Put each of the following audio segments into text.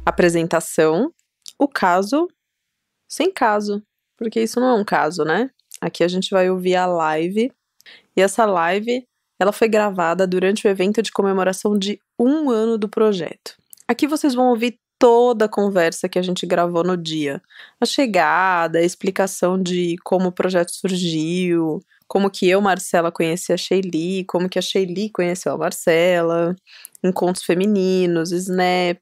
apresentação, o caso sem caso, porque isso não é um caso, né? Aqui a gente vai ouvir a live, e essa live, ela foi gravada durante o evento de comemoração de 1 ano do projeto. Aqui vocês vão ouvir toda a conversa que a gente gravou no dia. A chegada, a explicação de como o projeto surgiu, como que eu, Marcela, conheci a Sheili, como que a Sheili conheceu a Marcela, encontros femininos, Snap,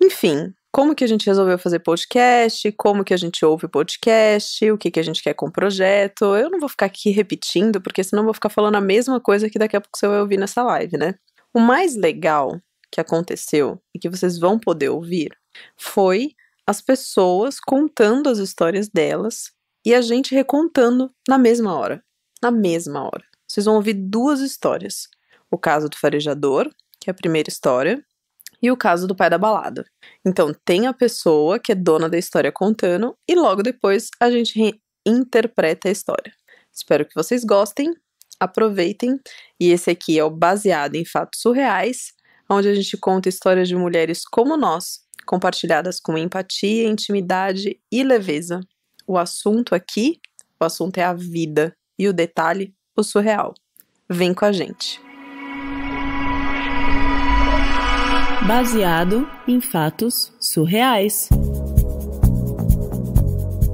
enfim, como que a gente resolveu fazer podcast, como que a gente ouve podcast, o que que a gente quer com o projeto. Eu não vou ficar aqui repetindo, porque senão eu vou ficar falando a mesma coisa que daqui a pouco você vai ouvir nessa live, né? O mais legal que aconteceu e que vocês vão poder ouvir foi as pessoas contando as histórias delas e a gente recontando na mesma hora. Na mesma hora. Vocês vão ouvir 2 histórias. O caso do farejador, que é a primeira história, e o caso do pai da balada. Então, tem a pessoa que é dona da história contando e logo depois a gente interpreta a história. Espero que vocês gostem, aproveitem. E esse aqui é o Baseado em Fatos Surreais, onde a gente conta histórias de mulheres como nós, compartilhadas com empatia, intimidade e leveza. O assunto é a vida e o detalhe, o surreal. Vem com a gente. Baseado em fatos surreais.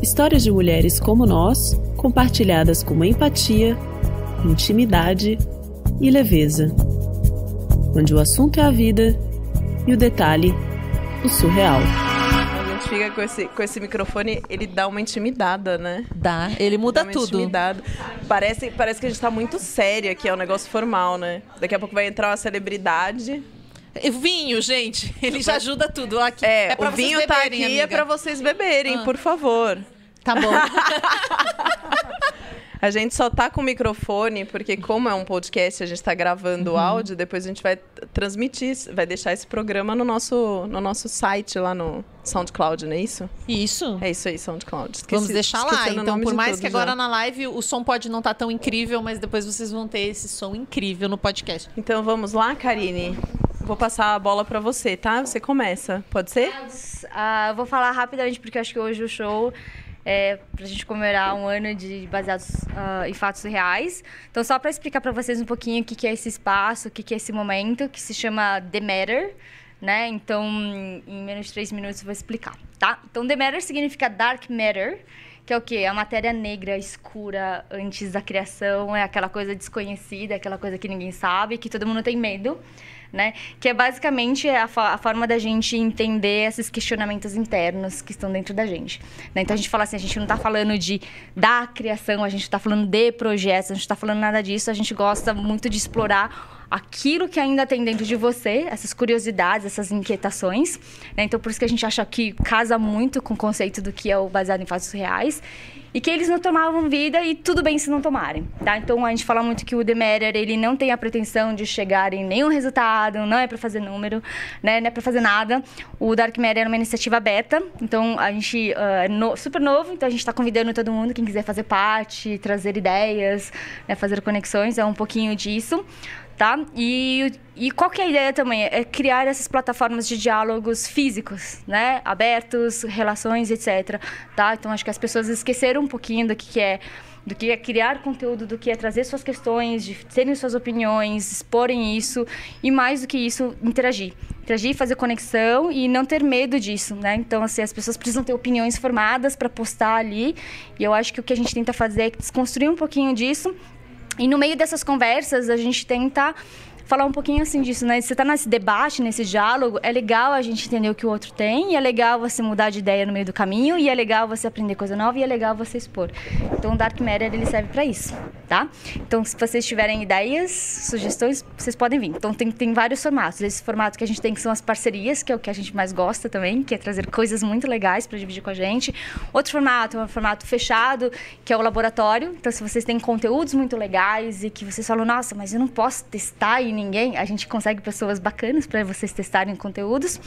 Histórias de mulheres como nós, compartilhadas com empatia, intimidade e leveza. Onde o assunto é a vida e o detalhe, o surreal. A gente fica com esse microfone, ele dá uma intimidada, né? Dá, ele muda tudo. Intimidada. Parece que a gente tá muito sério aqui, é um negócio formal, né? Daqui a pouco vai entrar uma celebridade. Vinho, gente, ele já ajuda tudo. Aqui, o vinho tá aqui, amiga. É pra vocês beberem, por favor. Tá bom. A gente só tá com o microfone, porque como é um podcast, a gente tá gravando o áudio, depois a gente vai transmitir, vai deixar esse programa no nosso site lá no SoundCloud, não é isso? Isso. É isso aí, SoundCloud. Vamos deixar lá, então, por mais que agora na live o som pode não estar tão incrível, mas depois vocês vão ter esse som incrível no podcast. Então vamos lá, Karine? Vou passar a bola pra você, tá? Você começa, pode ser? Vou falar rapidamente, porque eu acho que hoje o show é pra gente comemorar 1 ano de Baseados em Fatos Reais. Então, só pra explicar pra vocês um pouquinho o que é esse espaço, o que é esse momento, que se chama The Matter, né? Então, em menos de 3 minutos eu vou explicar, tá? Então, The Matter significa Dark Matter, que é o quê? A matéria negra, escura, antes da criação, é aquela coisa desconhecida, aquela coisa que ninguém sabe, que todo mundo tem medo, né? Que é basicamente a forma da gente entender esses questionamentos internos que estão dentro da gente, né? Então a gente fala assim, a gente não está falando da criação, a gente está falando de projetos, a gente está falando nada disso, a gente gosta muito de explorar aquilo que ainda tem dentro de você, essas curiosidades, essas inquietações, né? Então por isso que a gente acha que casa muito com o conceito do que é o baseado em fatos reais, e que eles não tomavam vida e tudo bem se não tomarem, tá? Então a gente fala muito que o The Matter, ele não tem a pretensão de chegar em nenhum resultado, não é para fazer número, né? Não é para fazer nada. O Dark Matter é uma iniciativa beta, então a gente é super novo, então a gente está convidando todo mundo, quem quiser fazer parte, trazer ideias, né? Fazer conexões, é um pouquinho disso. Tá? E qual que é a ideia também? É criar essas plataformas de diálogos físicos, né? Abertos, relações, etc. Tá? Então, acho que as pessoas esqueceram um pouquinho do que é criar conteúdo, do que é trazer suas questões, de terem suas opiniões, exporem isso, e mais do que isso, interagir, fazer conexão e não ter medo disso, né? Então, assim, as pessoas precisam ter opiniões formadas para postar ali, e eu acho que o que a gente tenta fazer é desconstruir um pouquinho disso. E no meio dessas conversas, a gente tenta falar um pouquinho assim disso, né? Você tá nesse debate, nesse diálogo, é legal a gente entender o que o outro tem, e é legal você mudar de ideia no meio do caminho, e é legal você aprender coisa nova, e é legal você expor. Então o Dark Matter, ele serve para isso, tá? Então se vocês tiverem ideias, sugestões, vocês podem vir. Então tem vários formatos. Esse formato que a gente tem, que são as parcerias, que é o que a gente mais gosta também, que é trazer coisas muito legais para dividir com a gente. Outro formato é um formato fechado, que é o laboratório. Então se vocês têm conteúdos muito legais e que vocês falam, nossa, mas eu não posso testar e ninguém, a gente consegue pessoas bacanas para vocês testarem conteúdos.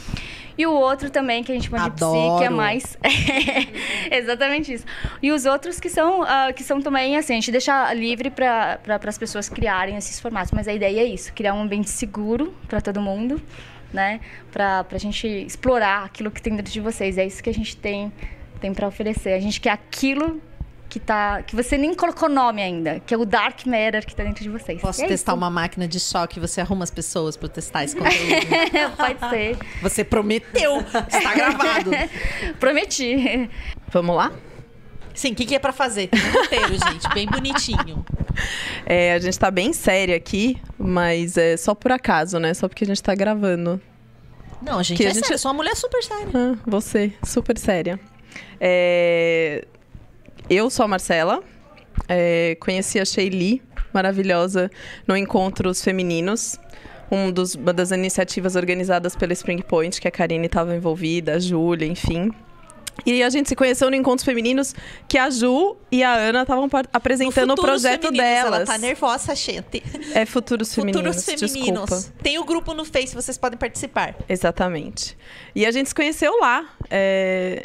E o outro também, que a chama de psi, que é mais... exatamente isso. E os outros que são também, assim, a gente deixa livre para as pessoas criarem esses formatos. Mas a ideia é isso, criar um ambiente seguro para todo mundo, né? Pra gente explorar aquilo que tem dentro de vocês. É isso que a gente tem pra oferecer. A gente quer aquilo que você nem colocou nome ainda, que é o Dark Matter que tá dentro de vocês. Posso testar uma máquina de choque e você arruma as pessoas pra testar esse conteúdo? Pode ser. Você prometeu, está gravado. Prometi. Vamos lá? Sim, o que é pra fazer? Tem um roteiro, gente, bem bonitinho. A gente tá bem séria aqui, mas é só por acaso, né? Só porque a gente tá gravando. Não, gente, sério, eu sou uma mulher super séria. Você, super séria. Eu sou a Marcela, conheci a Sheili, maravilhosa, no Encontros Femininos, uma das iniciativas organizadas pela Spring Point, que a Karine estava envolvida, a Júlia, enfim. E a gente se conheceu no Encontros Femininos, que a Ju e a Ana estavam apresentando o projeto delas. Ela tá nervosa, gente. É Futuros Femininos, desculpa. Tem o grupo no Face, vocês podem participar. Exatamente. E a gente se conheceu lá.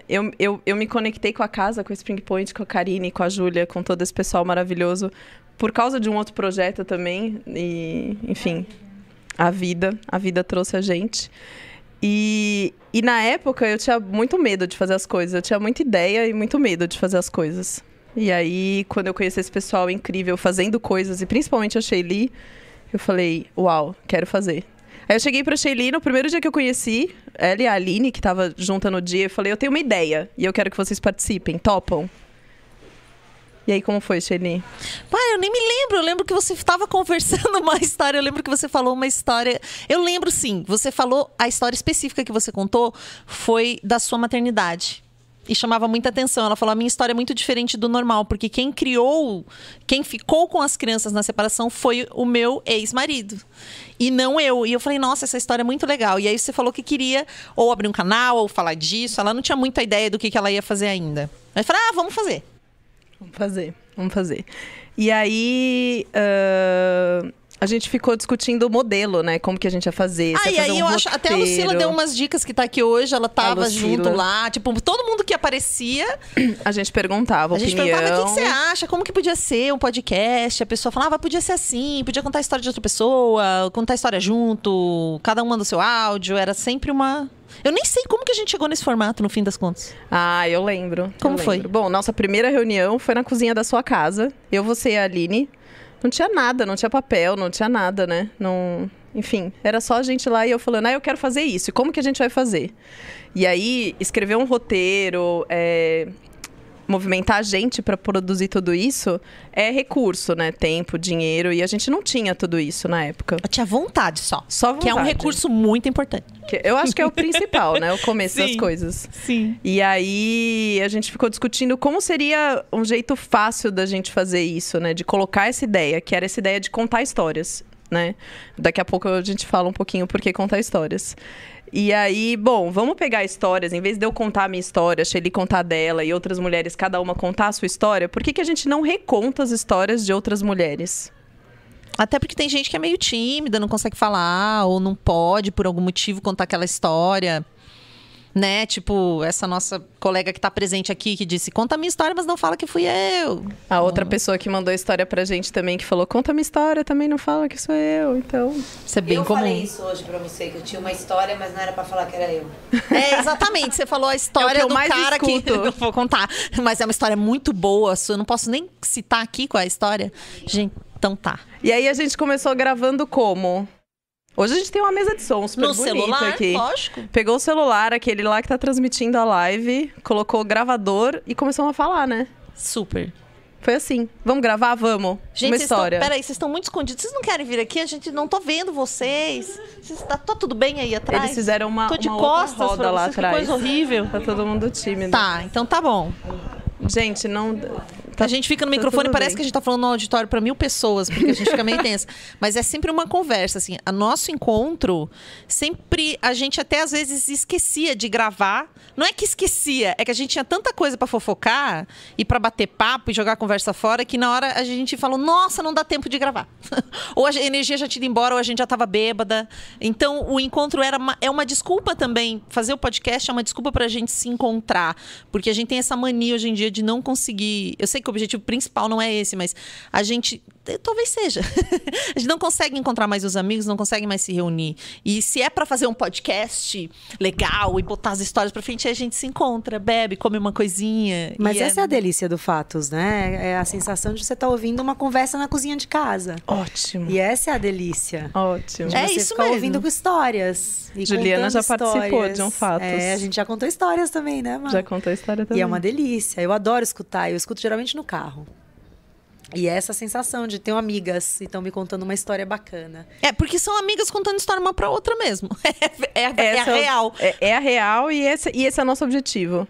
Eu me conectei com a casa, com a Spring Point, com a Karine, com a Júlia, com todo esse pessoal maravilhoso, por causa de um outro projeto também. E, enfim, a vida trouxe a gente. E na época eu tinha muito medo de fazer as coisas. Eu tinha muita ideia e muito medo de fazer as coisas. E aí, quando eu conheci esse pessoal incrível fazendo coisas, e principalmente a Sheili, eu falei, uau, quero fazer. Aí eu cheguei pra Sheili no primeiro dia que eu conheci, ela e a Aline, que tava junta no dia, eu falei, eu tenho uma ideia e eu quero que vocês participem, topam? E aí, como foi, Sheili? Pai, eu nem me lembro. Eu lembro que você estava conversando uma história. Eu lembro que você falou uma história. Eu lembro, sim. Você falou... A história específica que você contou foi da sua maternidade. E chamava muita atenção. Ela falou, a minha história é muito diferente do normal. Porque quem ficou com as crianças na separação foi o meu ex-marido. E não eu. E eu falei, nossa, essa história é muito legal. E aí você falou que queria ou abrir um canal, ou falar disso. Ela não tinha muita ideia do que ela ia fazer ainda. Aí eu falei, vamos fazer. Vamos fazer. E aí, a gente ficou discutindo o modelo, né? Como que a gente ia fazer. E aí eu acho, até a Lucila deu umas dicas que tá aqui hoje, ela tava junto lá. Tipo, todo mundo que aparecia... A gente perguntava opinião. A gente perguntava, o que você acha? Como que podia ser um podcast? A pessoa falava, podia ser assim, podia contar a história de outra pessoa, contar a história junto, cada um manda o seu áudio, era sempre uma... Eu nem sei como que a gente chegou nesse formato, no fim das contas. Eu lembro. Como foi? Bom, nossa primeira reunião foi na cozinha da sua casa. Eu, você e a Aline. Não tinha nada, não tinha papel, não tinha nada, né? Não... Enfim, era só a gente lá e eu falando, eu quero fazer isso. E como que a gente vai fazer? E aí, escrever um roteiro, movimentar a gente para produzir tudo isso é recurso, né? Tempo, dinheiro. E a gente não tinha tudo isso na época. Eu tinha vontade só. Só vontade. Que é um recurso muito importante. Eu acho que é o principal, né? O começo das coisas. Sim. E aí, a gente ficou discutindo como seria um jeito fácil da gente fazer isso, né? De colocar essa ideia, que era essa ideia de contar histórias, né? Daqui a pouco a gente fala um pouquinho por que contar histórias. E aí, bom, vamos pegar histórias, em vez de eu contar a minha história, a Sheili contar dela e outras mulheres, cada uma contar a sua história, por que a gente não reconta as histórias de outras mulheres? Até porque tem gente que é meio tímida, não consegue falar, ou não pode, por algum motivo, contar aquela história. Né? Tipo, essa nossa colega que tá presente aqui, que disse, conta a minha história, mas não fala que fui eu. A outra pessoa que mandou a história pra gente também, que falou, conta a minha história, também não fala que sou eu. Então, isso é bem comum. Eu falei isso hoje pra você, que eu tinha uma história, mas não era pra falar que era eu. Exatamente. Você falou a história do cara que eu vou contar. Mas é uma história muito boa, eu não posso nem citar aqui qual é a história. Gente, então tá. E aí a gente começou gravando como? Hoje a gente tem uma mesa de som super bonita celular, aqui. Lógico. Pegou o celular, aquele lá que tá transmitindo a live, colocou o gravador e começou a falar, né? Super. Foi assim. Vamos gravar? Vamos. Gente, uma história. Peraí, vocês estão muito escondidos. Vocês não querem vir aqui? A gente não tô vendo vocês. Tá tudo bem aí atrás? Eles fizeram uma tô de uma costas outra roda lá atrás. Que coisa horrível. Tá todo mundo tímido. Tá, então tá bom. Gente, não... A gente fica no microfone e parece bem. que a gente tá falando no auditório para 1000 pessoas, porque a gente fica meio tensa. Mas é sempre uma conversa, assim. O nosso encontro, sempre a gente até às vezes esquecia de gravar. Não é que esquecia, é que a gente tinha tanta coisa para fofocar e para bater papo e jogar a conversa fora, que na hora a gente falou, nossa, não dá tempo de gravar. Ou a energia já tinha ido embora, ou a gente já tava bêbada. Então, o encontro é uma desculpa também. Fazer o podcast é uma desculpa pra gente se encontrar. Porque a gente tem essa mania hoje em dia de não conseguir... Eu sei que o objetivo principal não é esse, mas a gente talvez seja. A gente não consegue encontrar mais os amigos, não consegue mais se reunir. E se é pra fazer um podcast legal e botar as histórias pra frente, a gente se encontra, bebe, come uma coisinha. Mas essa é a delícia do Fatos, né? É a sensação de você estar ouvindo uma conversa na cozinha de casa. Ótimo. E essa é a delícia. Ótimo. De É você isso ficar mesmo. ouvindo com histórias. E Juliana já contando participou histórias. de um Fatos. A gente já contou histórias também, né, Mar? Já contou a história também. E é uma delícia. Eu adoro escutar. Eu escuto geralmente no carro. E é essa sensação de ter amigas e estão me contando uma história bacana. Porque são amigas contando história uma pra outra mesmo. É a real. É a real e esse é o nosso objetivo.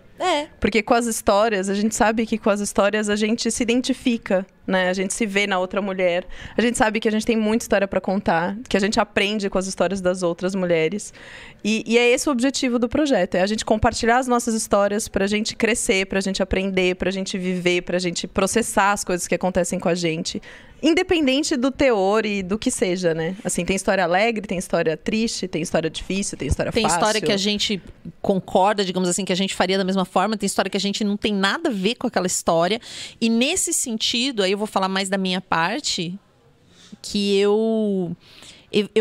Porque com as histórias, a gente sabe que com as histórias a gente se identifica, né? A gente se vê na outra mulher. A gente sabe que a gente tem muita história pra contar, que a gente aprende com as histórias das outras mulheres. E é esse o objetivo do projeto, é a gente compartilhar as nossas histórias pra gente crescer, pra gente aprender, pra gente viver, pra gente processar as coisas que acontecem com a gente. Independente do teor e do que seja, né? Assim, tem história alegre, tem história triste, tem história difícil, tem história fácil. Tem história que a gente concorda, digamos assim, que a gente faria da mesma forma. Tem história que a gente não tem nada a ver com aquela história. E nesse sentido, aí eu vou falar mais da minha parte, que eu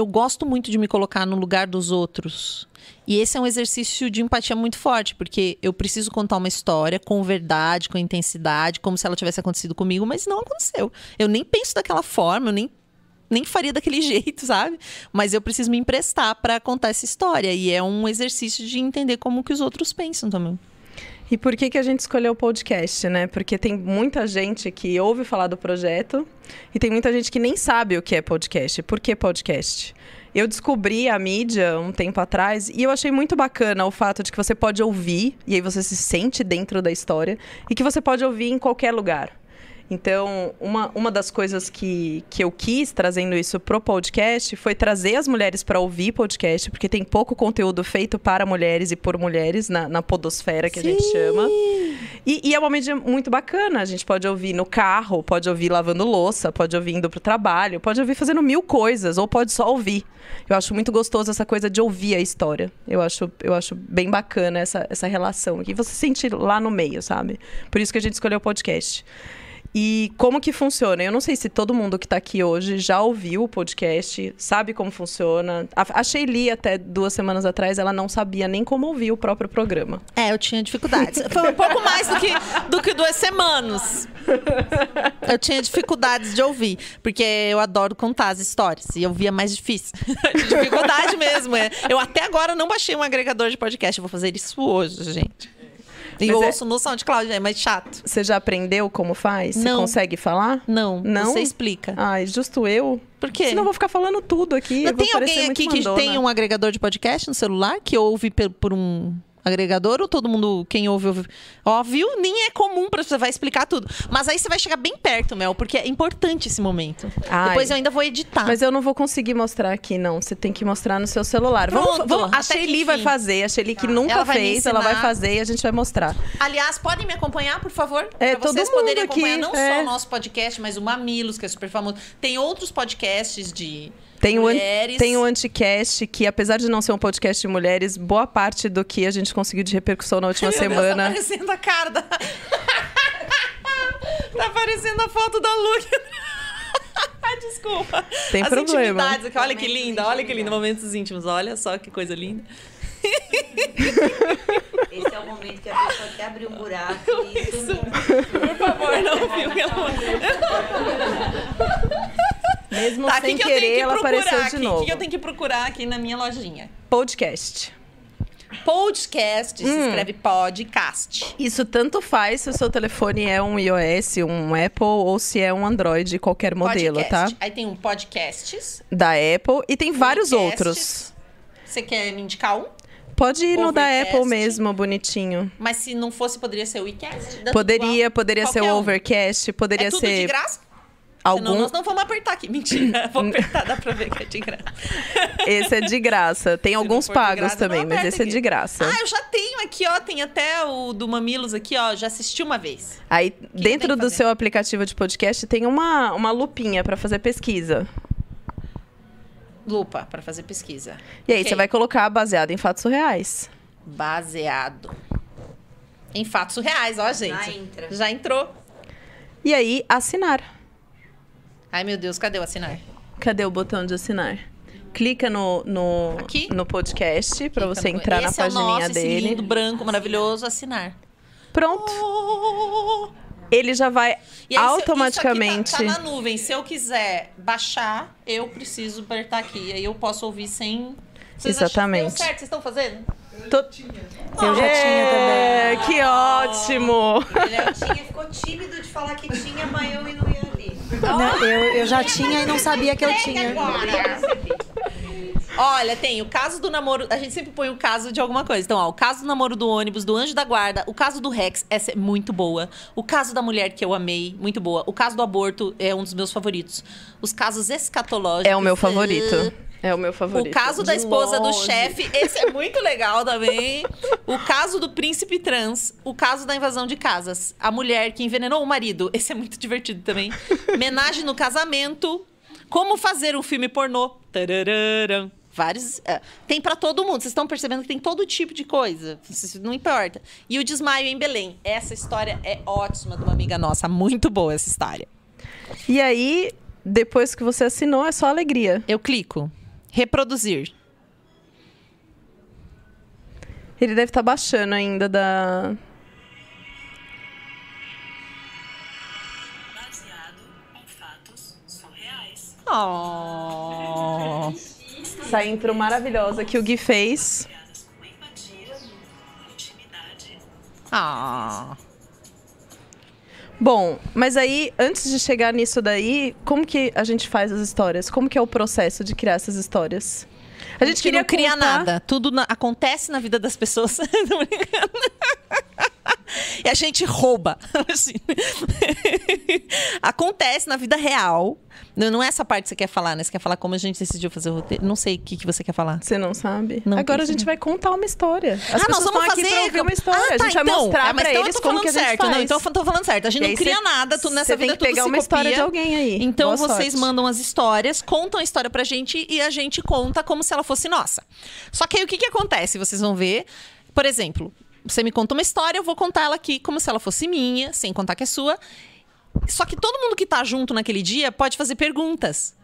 gosto muito de me colocar no lugar dos outros. E esse é um exercício de empatia muito forte, porque eu preciso contar uma história com verdade, com intensidade, como se ela tivesse acontecido comigo, mas não aconteceu. Eu nem penso daquela forma, eu nem faria daquele jeito, sabe? Mas eu preciso me emprestar para contar essa história. E é um exercício de entender como que os outros pensam também. E por que a gente escolheu o podcast, né? Porque tem muita gente que ouve falar do projeto e tem muita gente que nem sabe o que é podcast. Por que podcast? Eu descobri a mídia um tempo atrás e eu achei muito bacana o fato de que você pode ouvir, e aí você se sente dentro da história, e que você pode ouvir em qualquer lugar. Então, uma das coisas que eu quis, trazendo isso pro podcast, foi trazer as mulheres para ouvir podcast, porque tem pouco conteúdo feito para mulheres e por mulheres na podosfera, que a gente chama. E é uma mídia muito bacana. A gente pode ouvir no carro, pode ouvir lavando louça, pode ouvir indo pro trabalho, pode ouvir fazendo 1000 coisas, ou pode só ouvir. Eu acho muito gostoso essa coisa de ouvir a história. Eu acho bem bacana essa relação. E você se sente lá no meio, sabe? Por isso que a gente escolheu o podcast. E como que funciona? Eu não sei se todo mundo que está aqui hoje já ouviu o podcast, sabe como funciona. A Sheili, até 2 semanas atrás, ela não sabia nem como ouvir o próprio programa. Eu tinha dificuldades. Foi um pouco mais do que 2 semanas. Eu tinha dificuldades de ouvir, porque eu adoro contar as histórias. E eu via mais difícil. Dificuldade mesmo. Eu até agora não baixei um agregador de podcast. Eu vou fazer isso hoje, gente. E eu ouço no SoundCloud, é mais chato. Você já aprendeu como faz? Não. Você consegue falar? Não. Você explica. Ai, justo eu. Por quê? Senão eu vou ficar falando tudo aqui. Mas tem alguém aqui que tem um agregador de podcast no celular que ouve por um agregador, ou todo mundo, quem ouve, viu? Nem é comum pra você vai explicar tudo. Mas aí você vai chegar bem perto, Mel, porque é importante esse momento. Depois eu ainda vou editar. Mas eu não vou conseguir mostrar aqui, não. Você tem que mostrar no seu celular. Pronto, a Sheili vai fazer. A Sheili que nunca fez, ela vai fazer e a gente vai mostrar. Aliás, podem me acompanhar, por favor? Pra vocês poderem acompanhar não só o nosso podcast, mas o Mamilos, que é super famoso. Tem outros podcasts de... Tem o Anticast, que apesar de não ser um podcast de mulheres, boa parte do que a gente conseguiu de repercussão na última semana... Tá aparecendo a cara da... Tá aparecendo a foto da Lu. Desculpa. Tem problema. Intimidades aqui. Olha que linda, momentos íntimos. Olha só que coisa linda. Esse é o momento que a pessoa quer abrir um buraco e isso. Por favor, não filme. Mesmo sem querer, ela apareceu de novo. O que eu tenho que procurar aqui na minha lojinha? Podcast. Podcast, se escreve podcast. Isso tanto faz se o seu telefone é um iOS, um Apple, ou se é um Android, qualquer modelo, podcast. tá? Aí tem um podcasts. Da Apple e tem vários outros. Você quer me indicar um? Pode ir no da Overcast. Apple mesmo, bonitinho. Mas se não fosse, poderia ser o iCast? Poderia ser o Overcast, poderia tudo ser... de graça? Algum... Senão nós não vamos apertar aqui. Mentira, vou apertar, dá pra ver que é de graça. Esse é de graça. Tem alguns pagos graça, também, mas esse aqui é de graça. Eu já tenho aqui, ó. Tem até o do Mamilos aqui, ó. Já assisti uma vez. Aí, dentro do seu aplicativo de podcast, tem uma lupinha pra fazer pesquisa. Lupa, pra fazer pesquisa. E aí, você vai colocar baseado em fatos reais. Baseado em fatos reais, ó, gente. Já entra. Já entrou. E aí, assinar. Ai, meu Deus, cadê o assinar? Cadê o botão de assinar? Clica no podcast pra você entrar na pagininha dele. Esse lindo, branco, maravilhoso, assinar. Pronto. Ele já vai aí, automaticamente... Isso aqui tá na nuvem. Se eu quiser baixar, eu preciso apertar aqui. Aí eu posso ouvir sem... Exatamente. Deu certo? Vocês estão fazendo? Eu já tinha também. Que ótimo! Ele ficou tímido de falar que tinha, mas eu não ia ali. Não, eu já tinha e não sabia que eu tinha. Olha, tem o caso do namoro... A gente sempre põe o caso de alguma coisa. Então, ó, o caso do namoro do ônibus, do anjo da guarda. O caso do Rex, essa é muito boa. O caso da mulher que eu amei, muito boa. O caso do aborto é um dos meus favoritos. Os casos escatológicos... É o meu favorito. É o meu favorito. O caso da esposa do chefe, esse é muito legal também. O caso do príncipe trans. O caso da invasão de casas. A mulher que envenenou o marido. Esse é muito divertido também. Homenagem no casamento. Como fazer um filme pornô. Tararara. Vários. Tem pra todo mundo. Vocês estão percebendo que tem todo tipo de coisa. Não importa. E o desmaio em Belém. Essa história é ótima de uma amiga nossa. Muito boa essa história. E aí, depois que você assinou, é só alegria. Eu clico. Reproduzir. Ele deve estar baixando ainda da... Baseado em fatos surreais. Oh. Essa intro maravilhosa que o Gui fez. Criadas com empatia, intimidade. Ah. Bom, mas aí, antes de chegar nisso daí, como que a gente faz as histórias? Como que é o processo de criar essas histórias? A gente queria não cria contar... nada. Tudo acontece na vida das pessoas. Tô brincando. E a gente rouba. Assim. Acontece na vida real. Não é essa parte que você quer falar, né? Você quer falar como a gente decidiu fazer o roteiro. Não sei o que você quer falar. Você não sabe? Não, agora a gente vai contar uma história. As pessoas nós vamos estão aqui fazer... pra ouvir uma história. A gente vai mostrar mas pra então eles eu tô como que a gente certo. faz. Não, então eu tô falando certo. A gente não cria nada. Tudo nessa vida tem que pegar tudo uma se copia. história de alguém aí. Então Boa vocês sorte. mandam as histórias, contam a história pra gente e a gente conta como se ela fosse nossa. Só que aí o que acontece? Vocês vão ver, por exemplo, você me conta uma história, eu vou contar ela aqui como se ela fosse minha, sem contar que é sua. Só que todo mundo que tá junto naquele dia pode fazer perguntas.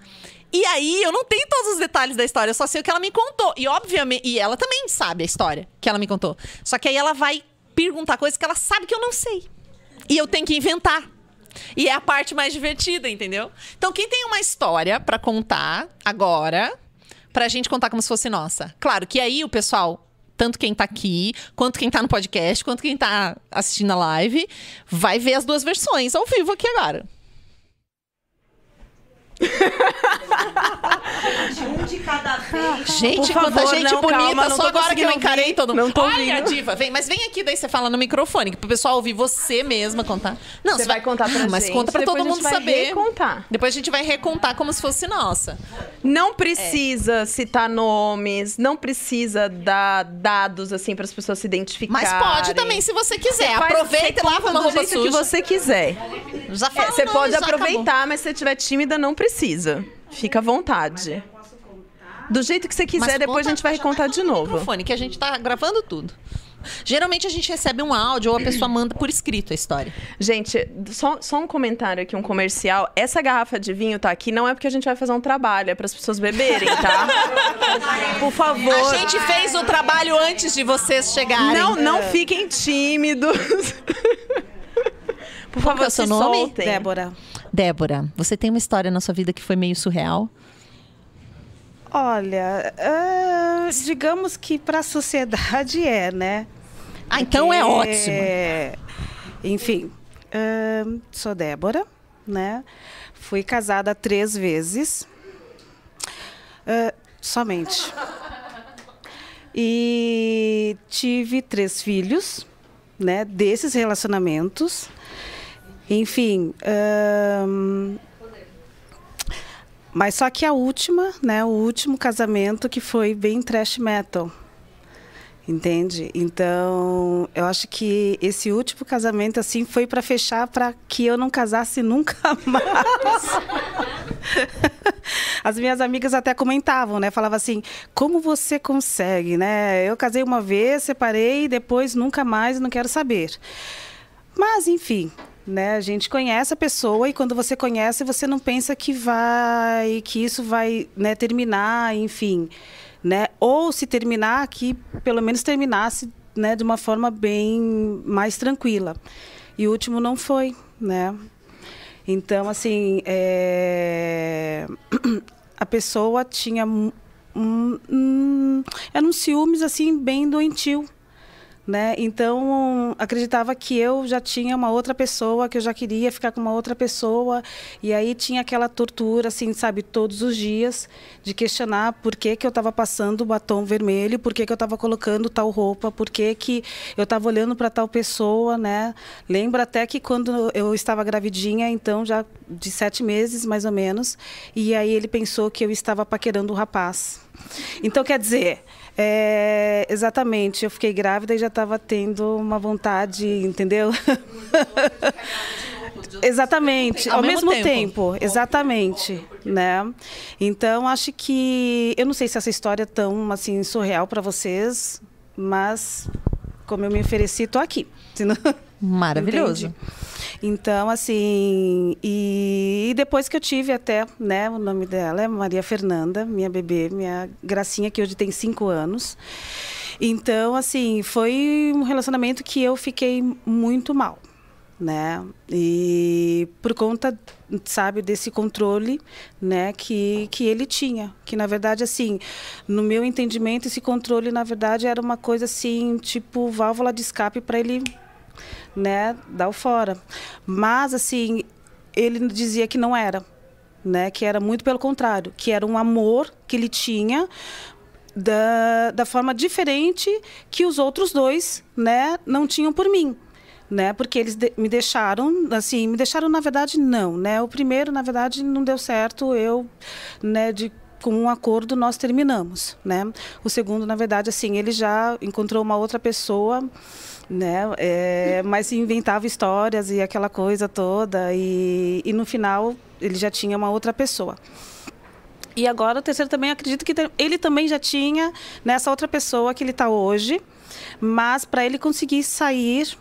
E aí, eu não tenho todos os detalhes da história, eu só sei o que ela me contou. E, obviamente, e ela também sabe a história que ela me contou. Só que aí ela vai perguntar coisas que ela sabe que eu não sei. E eu tenho que inventar. E é a parte mais divertida, entendeu? Então, quem tem uma história pra contar agora, pra gente contar como se fosse nossa? Claro que aí o pessoal... Tanto quem tá aqui, quanto quem tá no podcast, quanto quem tá assistindo a live, vai ver as duas versões ao vivo aqui agora. Um de cada vez. Gente, Por favor, quanta gente não, bonita, calma, não só tô agora que eu conseguindo encarei ouvir. todo mundo. Não tô Olha, ouvindo. diva, vem, mas vem aqui, daí você fala no microfone, pro pessoal ouvir você mesma contar. Não, Você vai contar pra mas gente, conta pra todo depois a mundo gente vai saber. recontar. Depois a gente vai recontar como se fosse nossa. Não precisa citar nomes, não precisa dar dados assim para as pessoas se identificarem. Mas pode também, se você quiser. Faz- Aproveita e você lava conta uma do roupa jeito suja. que você quiser. Já fala Você o nome, pode já aproveitar, acabou. mas se você estiver tímida, não precisa. Fica à vontade. Do jeito que você quiser, Mas depois conta- a gente vai já recontar conta de no novo. microfone, que a gente tá gravando tudo. Geralmente a gente recebe um áudio ou a pessoa manda por escrito a história. Gente, só um comentário aqui, um comercial. Essa garrafa de vinho tá aqui não é porque a gente vai fazer um trabalho, é para as pessoas beberem, tá? Por favor. A gente fez o trabalho antes de vocês chegarem. Não fiquem tímidos. Por Qual que favor, é o seu se nome? soltem. Débora, você tem uma história na sua vida que foi meio surreal? Olha, digamos que para a sociedade né? Ah, então é ótimo. Enfim, sou Débora, né? Fui casada 3 vezes. Somente. E tive 3 filhos, né? Desses relacionamentos. Enfim... Mas só que a última, né, o último casamento que foi bem trash metal, entende? Então, eu acho que esse último casamento, assim, foi para fechar para que eu não casasse nunca mais. As minhas amigas até comentavam, né? Falavam assim, como você consegue, né? Eu casei uma vez, separei, depois nunca mais, não quero saber. Mas, enfim... né? A gente conhece a pessoa e quando você conhece, você não pensa que isso vai, né, terminar, enfim, né? Ou se terminar, que pelo menos terminasse, né, de uma forma bem mais tranquila. E o último não foi, né? Então, assim, a pessoa tinha era um ciúmes, assim, bem doentio, né? Então, acreditava que eu já tinha uma outra pessoa, que eu já queria ficar com uma outra pessoa. E aí tinha aquela tortura, assim, sabe, todos os dias, de questionar por que que eu estava passando batom vermelho, por que que eu estava colocando tal roupa, por que que eu estava olhando para tal pessoa, né? Lembro até que quando eu estava gravidinha, então já de 7 meses, mais ou menos, e aí ele pensou que eu estava paquerando o rapaz. Então, quer dizer... exatamente, eu fiquei grávida e já estava tendo uma vontade, entendeu? Exatamente, ao mesmo tempo, exatamente, né? Então, acho que... Eu não sei se essa história é tão, assim, surreal para vocês, mas como eu me ofereci, estou aqui. Maravilhoso. Entende? Então, assim, e depois que eu tive até, né, o nome dela é Maria Fernanda, minha bebê, minha gracinha, que hoje tem 5 anos. Então, assim, foi um relacionamento que eu fiquei muito mal, né? E por conta, sabe, desse controle, né, que ele tinha. Que, na verdade, assim, no meu entendimento, esse controle, na verdade, era uma coisa, assim, tipo válvula de escape para ele... né, dar o fora. Mas, assim, ele dizia que não era, né, que era muito pelo contrário, que era um amor que ele tinha da forma diferente que os outros dois, né, não tinham por mim, né, porque eles me deixaram, assim, na verdade, não, né, o primeiro, na verdade, não deu certo, né, com um acordo nós terminamos, né, o segundo, na verdade, assim, ele já encontrou uma outra pessoa, né, mas inventava histórias e aquela coisa toda, e no final ele já tinha uma outra pessoa. E agora o terceiro também, acredito que ele também já tinha nessa outra pessoa que ele está hoje, mas para ele conseguir sair,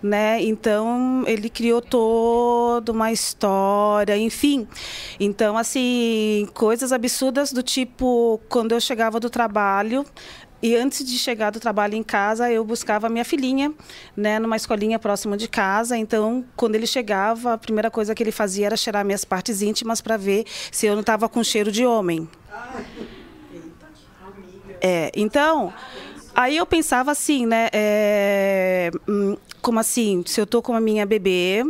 né, então ele criou toda uma história, enfim. Então, assim, coisas absurdas do tipo, quando eu chegava do trabalho, e antes de chegar do trabalho em casa, eu buscava a minha filhinha, né, numa escolinha próxima de casa. Então, quando ele chegava, a primeira coisa que ele fazia era cheirar minhas partes íntimas para ver se eu não estava com cheiro de homem. Então, aí eu pensava assim, né, como assim, se eu tô com a minha bebê,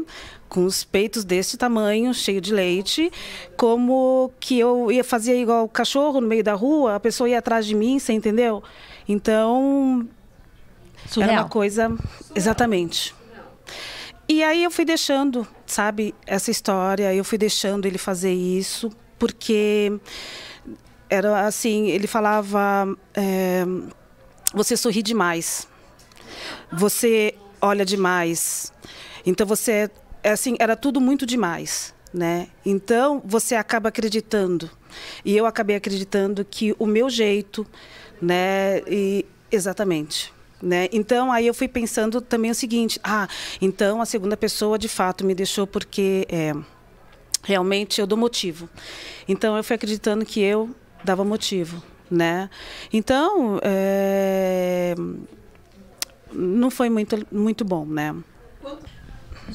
com os peitos desse tamanho, cheio de leite, como que eu ia fazer igual o cachorro no meio da rua, a pessoa ia atrás de mim, você entendeu? Então, surreal. Era uma coisa... Exatamente. E aí eu fui deixando, sabe, essa história, eu fui deixando ele fazer isso, porque era assim, ele falava, você sorri demais, você olha demais, então você... assim, era tudo muito demais, né? Então, você acaba acreditando. E eu acabei acreditando que o meu jeito, né? Exatamente. Né? Então, aí eu fui pensando também o seguinte, então a segunda pessoa, de fato, me deixou porque realmente eu dou motivo. Então, eu fui acreditando que eu dava motivo, né? Então, não foi muito bom, né?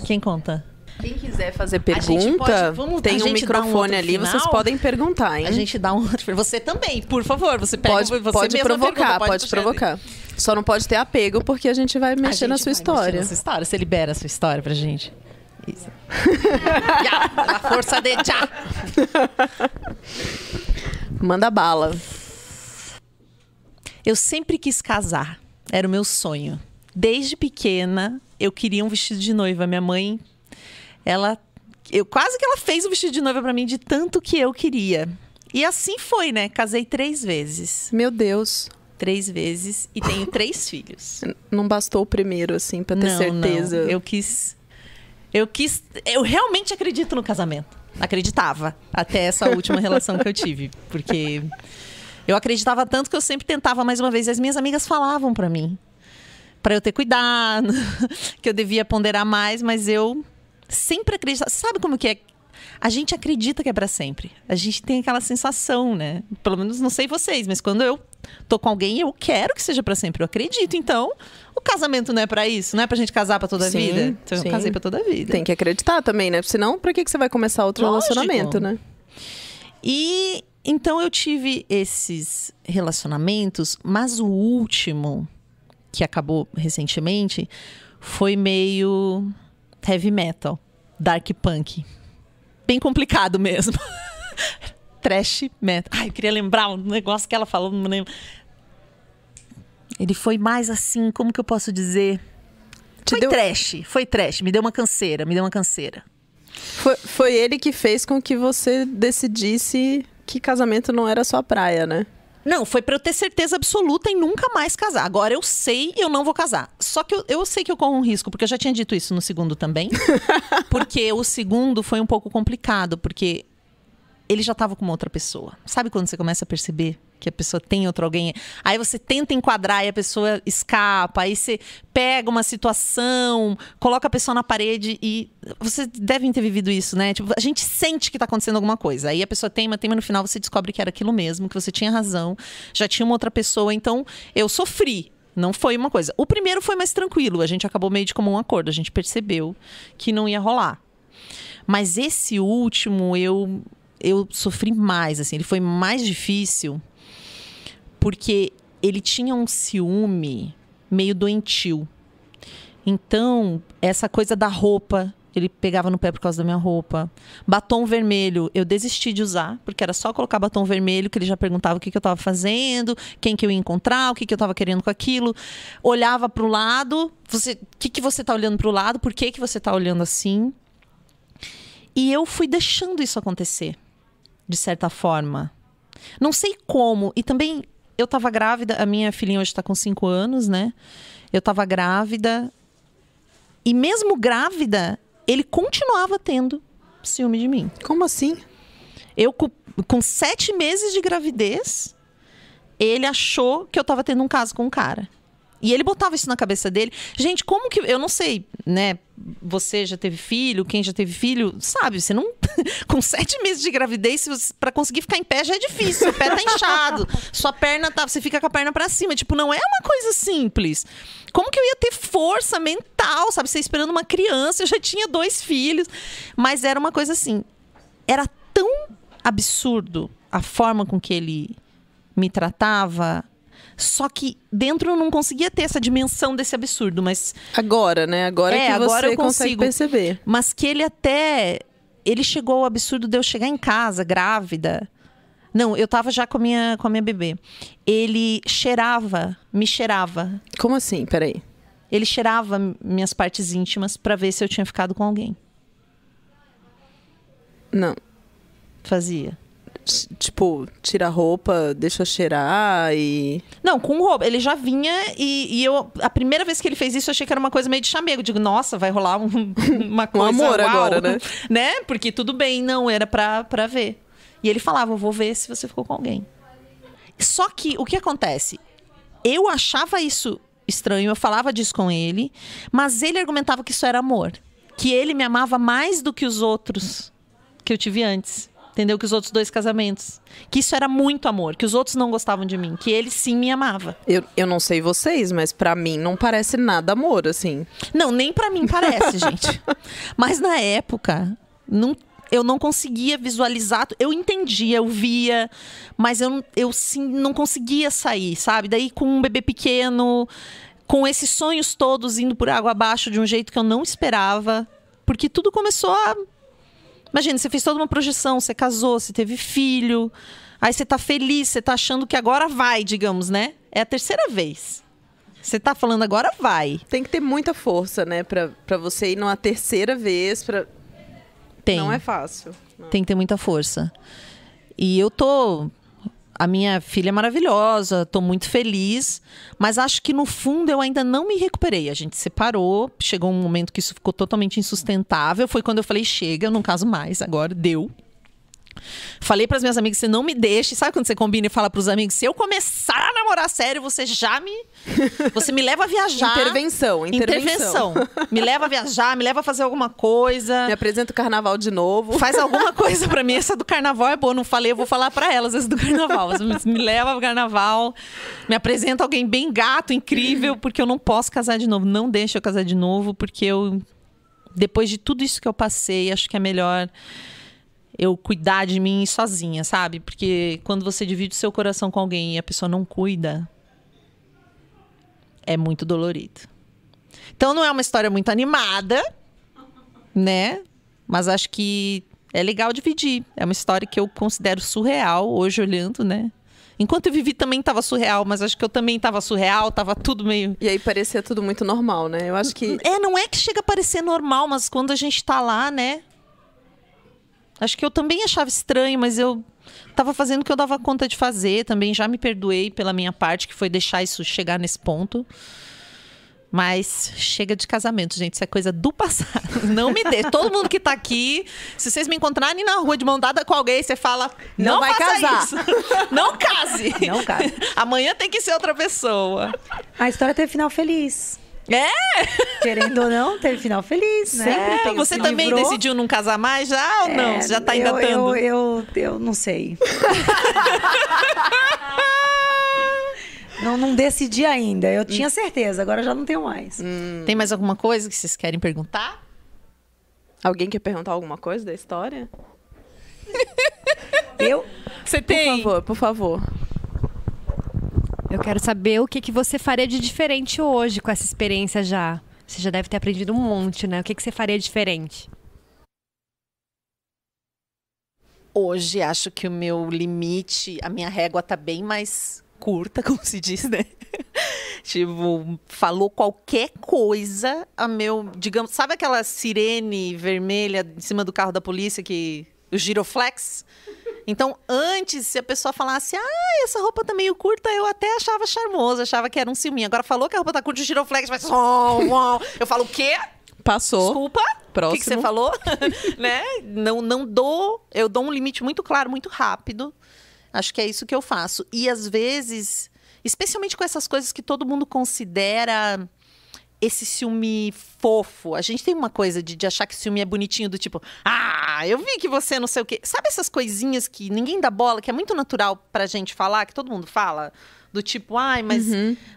Quem conta? Quem quiser fazer pergunta, tem um microfone ali, final, vocês podem perguntar, hein? A gente dá um outro... Você também, por favor, você pega... Pode provocar, pode provocar. Só não pode ter apego, porque a gente vai mexer na sua história. Você libera a sua história pra gente. Isso. A força de já. Manda bala. Eu sempre quis casar. Era o meu sonho. Desde pequena, eu queria um vestido de noiva. Minha mãe, quase que ela fez o vestido de noiva pra mim de tanto que eu queria. E assim foi, né? Casei 3 vezes. Meu Deus. 3 vezes e tenho 3 filhos. Não bastou o primeiro, assim, pra ter certeza. Não. Eu realmente acredito no casamento. Acreditava. Até essa última relação que eu tive. Porque eu acreditava tanto que eu sempre tentava mais uma vez. As minhas amigas falavam pra mim. Pra eu ter cuidado, que eu devia ponderar mais, mas eu Sempre acreditar. Sabe como que é? A gente acredita que é pra sempre. A gente tem aquela sensação, né? Pelo menos não sei vocês, mas quando eu tô com alguém, eu quero que seja pra sempre. Eu acredito. Então, o casamento não é pra isso. Não é pra gente casar pra toda a vida. Então, eu casei pra toda a vida. Tem que acreditar também, né? Senão, pra que você vai começar outro relacionamento, né? E então eu tive esses relacionamentos, mas o último, que acabou recentemente, foi meio heavy metal, dark punk. Bem complicado mesmo. Trash metal. Ai, eu queria lembrar um negócio que ela falou, não lembro. Ele foi mais assim, como que eu posso dizer? Foi trash. Me deu uma canseira. Foi ele que fez com que você decidisse que casamento não era sua praia, né? Não, foi pra eu ter certeza absoluta em nunca mais casar. Agora eu sei e eu não vou casar. Só que eu sei que eu corro um risco, porque eu já tinha dito isso no segundo também. Porque o segundo foi um pouco complicado, porque ele já tava com uma outra pessoa. Sabe quando você começa a perceber que a pessoa tem outro alguém? Aí você tenta enquadrar e a pessoa escapa. Aí você pega uma situação, coloca a pessoa na parede e... Vocês devem ter vivido isso, né? Tipo, a gente sente que tá acontecendo alguma coisa. Aí a pessoa teima, no final você descobre que era aquilo mesmo, que você tinha razão. Já tinha uma outra pessoa. Então, eu sofri. Não foi uma coisa. O primeiro foi mais tranquilo. A gente acabou meio de comum acordo. A gente percebeu que não ia rolar. Mas esse último, eu sofri mais, assim. Ele foi mais difícil porque ele tinha um ciúme meio doentio. Então, essa coisa da roupa, ele pegava no pé por causa da minha roupa. Batom vermelho, eu desisti de usar, porque era só colocar batom vermelho, que ele já perguntava o que eu estava fazendo, quem que eu ia encontrar, o que eu estava querendo com aquilo. Olhava para o lado, o que você está olhando para o lado, por que você está olhando assim? E eu fui deixando isso acontecer, de certa forma. Não sei como, e também... Eu tava grávida, a minha filhinha hoje tá com 5 anos, né? Eu tava grávida. E mesmo grávida, ele continuava tendo ciúme de mim. Como assim? Eu, com 7 meses de gravidez, ele achou que eu tava tendo um caso com um cara. E ele botava isso na cabeça dele. Gente, como que... Eu não sei, né? Você já teve filho, quem já teve filho, sabe? Você não... Com 7 meses de gravidez, pra conseguir ficar em pé já é difícil. O pé tá inchado. Sua perna tá... Você fica com a perna pra cima. Tipo, não é uma coisa simples. Como que eu ia ter força mental, sabe? Você esperando uma criança. Eu já tinha 2 filhos. Mas era uma coisa assim... Era tão absurdo a forma com que ele me tratava... Só que dentro eu não conseguia ter essa dimensão desse absurdo, mas... Agora, né? Agora que agora você eu consegue perceber. Mas que ele chegou ao absurdo de eu chegar em casa, grávida. Não, eu tava já com a minha bebê. Ele me cheirava. Como assim? Peraí. Ele cheirava minhas partes íntimas pra ver se eu tinha ficado com alguém. Não. Fazia. Tipo, tira a roupa, deixa cheirar e... Não, com roupa. Ele já vinha e eu... A primeira vez que ele fez isso, eu achei que era uma coisa meio de chamego. Digo, nossa, vai rolar uma coisa... Um amor uau, agora, né? Né? Porque tudo bem, não, era pra ver. E ele falava, eu vou ver se você ficou com alguém. Só que, o que acontece? Eu achava isso estranho, eu falava disso com ele, mas ele argumentava que isso era amor. Que ele me amava mais do que os outros que eu tive antes. Entendeu? Que os outros 2 casamentos. Que isso era muito amor. Que os outros não gostavam de mim. Que ele sim me amava. Eu não sei vocês, mas pra mim não parece nada amor, assim. Não, nem pra mim parece, gente. Mas na época, eu não conseguia visualizar. Eu entendia, eu via. Mas eu sim não conseguia sair, sabe? Daí com um bebê pequeno, com esses sonhos todos indo por água abaixo de um jeito que eu não esperava. Porque tudo começou a... Imagina, você fez toda uma projeção, você casou, você teve filho, aí você tá feliz, você tá achando que agora vai, digamos, né? É a 3ª vez. Você tá falando agora vai. Tem que ter muita força, né? Pra você ir numa 3ª vez. Tem. Não é fácil. Não. Tem que ter muita força. E eu tô... A minha filha é maravilhosa, tô muito feliz, mas acho que no fundo eu ainda não me recuperei. A gente separou, chegou um momento que isso ficou totalmente insustentável. Foi quando eu falei, chega, eu não caso mais, agora deu. Falei pras minhas amigas, você não me deixe. Sabe quando você combina e fala pros amigos, se eu começar a namorar sério, você me leva a viajar. Intervenção. Me leva a viajar, me leva a fazer alguma coisa. Me apresenta o carnaval de novo. Faz alguma coisa pra mim. Essa do carnaval é boa, não falei, eu vou falar pra elas essa do carnaval. Me leva ao carnaval, me apresenta alguém bem gato, incrível, porque eu não posso casar de novo. Não deixa eu casar de novo, porque depois de tudo isso que eu passei, acho que é melhor eu cuidar de mim sozinha, sabe? Porque quando você divide o seu coração com alguém e a pessoa não cuida, é muito dolorido. Então não é uma história muito animada, né? Mas acho que é legal dividir. É uma história que eu considero surreal, hoje olhando, né? Enquanto eu vivi também estava surreal, mas acho que eu também estava surreal, estava tudo meio... E aí parecia tudo muito normal, né? Eu acho que... não é que chega a parecer normal, mas quando a gente tá lá, né? Acho que eu também achava estranho, mas eu tava fazendo o que eu dava conta de fazer. Também já me perdoei pela minha parte, que foi deixar isso chegar nesse ponto. Mas chega de casamento, gente. Isso é coisa do passado. Não me dê. Todo mundo que tá aqui, se vocês me encontrarem na rua de mão dada com alguém, você fala, não vai casar. Isso. Não case. Não case. Amanhã tem que ser outra pessoa. A história teve final feliz. Querendo ou não, teve final feliz, né? Sempre tem. Você também decidiu não casar mais já ou não? Você já tá engatando? Eu não sei. não decidi ainda. Eu tinha certeza, agora já não tenho mais. Tem mais alguma coisa que vocês querem perguntar? Alguém quer perguntar alguma coisa da história? Você tem? Por favor. Eu quero saber o que você faria de diferente hoje com essa experiência já. Você já deve ter aprendido um monte, né? O que você faria diferente? Hoje, acho que o meu limite, a minha régua tá bem mais curta, como se diz, né? Tipo, falou qualquer coisa, digamos, sabe aquela sirene vermelha em cima do carro da polícia, o giroflex? Então, antes, se a pessoa falasse, essa roupa tá meio curta, eu até achava charmoso, achava que era um ciúminho. Agora falou que a roupa tá curta, o giroflex vai... Eu falo, o quê? Passou. Desculpa. Próximo. O que você falou? Né? Não dou... Eu dou um limite muito claro, muito rápido. Acho que é isso que eu faço. E, às vezes, especialmente com essas coisas que todo mundo considera... esse ciúme fofo. A gente tem uma coisa de achar que ciúme é bonitinho, do tipo, eu vi que você não sei o quê. Sabe essas coisinhas que ninguém dá bola, que é muito natural pra gente falar, que todo mundo fala? Do tipo, mas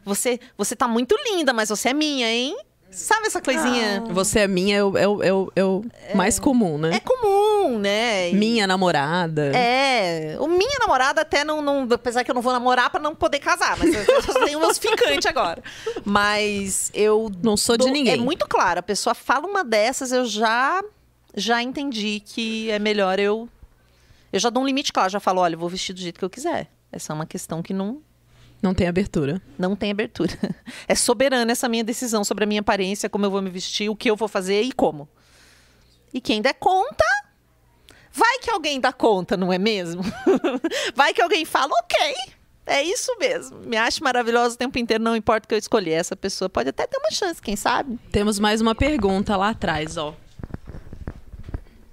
você tá muito linda, mas você é minha, hein? Sabe essa coisinha? Você é minha, mais comum, né? É comum, né? Minha namorada. O minha namorada até não... Apesar que eu não vou namorar pra não poder casar. Mas eu tenho meus ficantes agora. Mas eu... Não sou de ninguém. É muito claro. A pessoa fala uma dessas, eu já entendi que é melhor eu já dou um limite claro. Já falo, olha, eu vou vestir do jeito que eu quiser. Essa é uma questão que não tem abertura. Não tem abertura. É soberana essa minha decisão sobre a minha aparência, como eu vou me vestir, o que eu vou fazer e como. E quem der conta, vai que alguém dá conta, não é mesmo? Vai que alguém fala, ok, é isso mesmo. Me acho maravilhosa o tempo inteiro, não importa o que eu escolher. Essa pessoa pode até ter uma chance, quem sabe? Temos mais uma pergunta lá atrás, ó.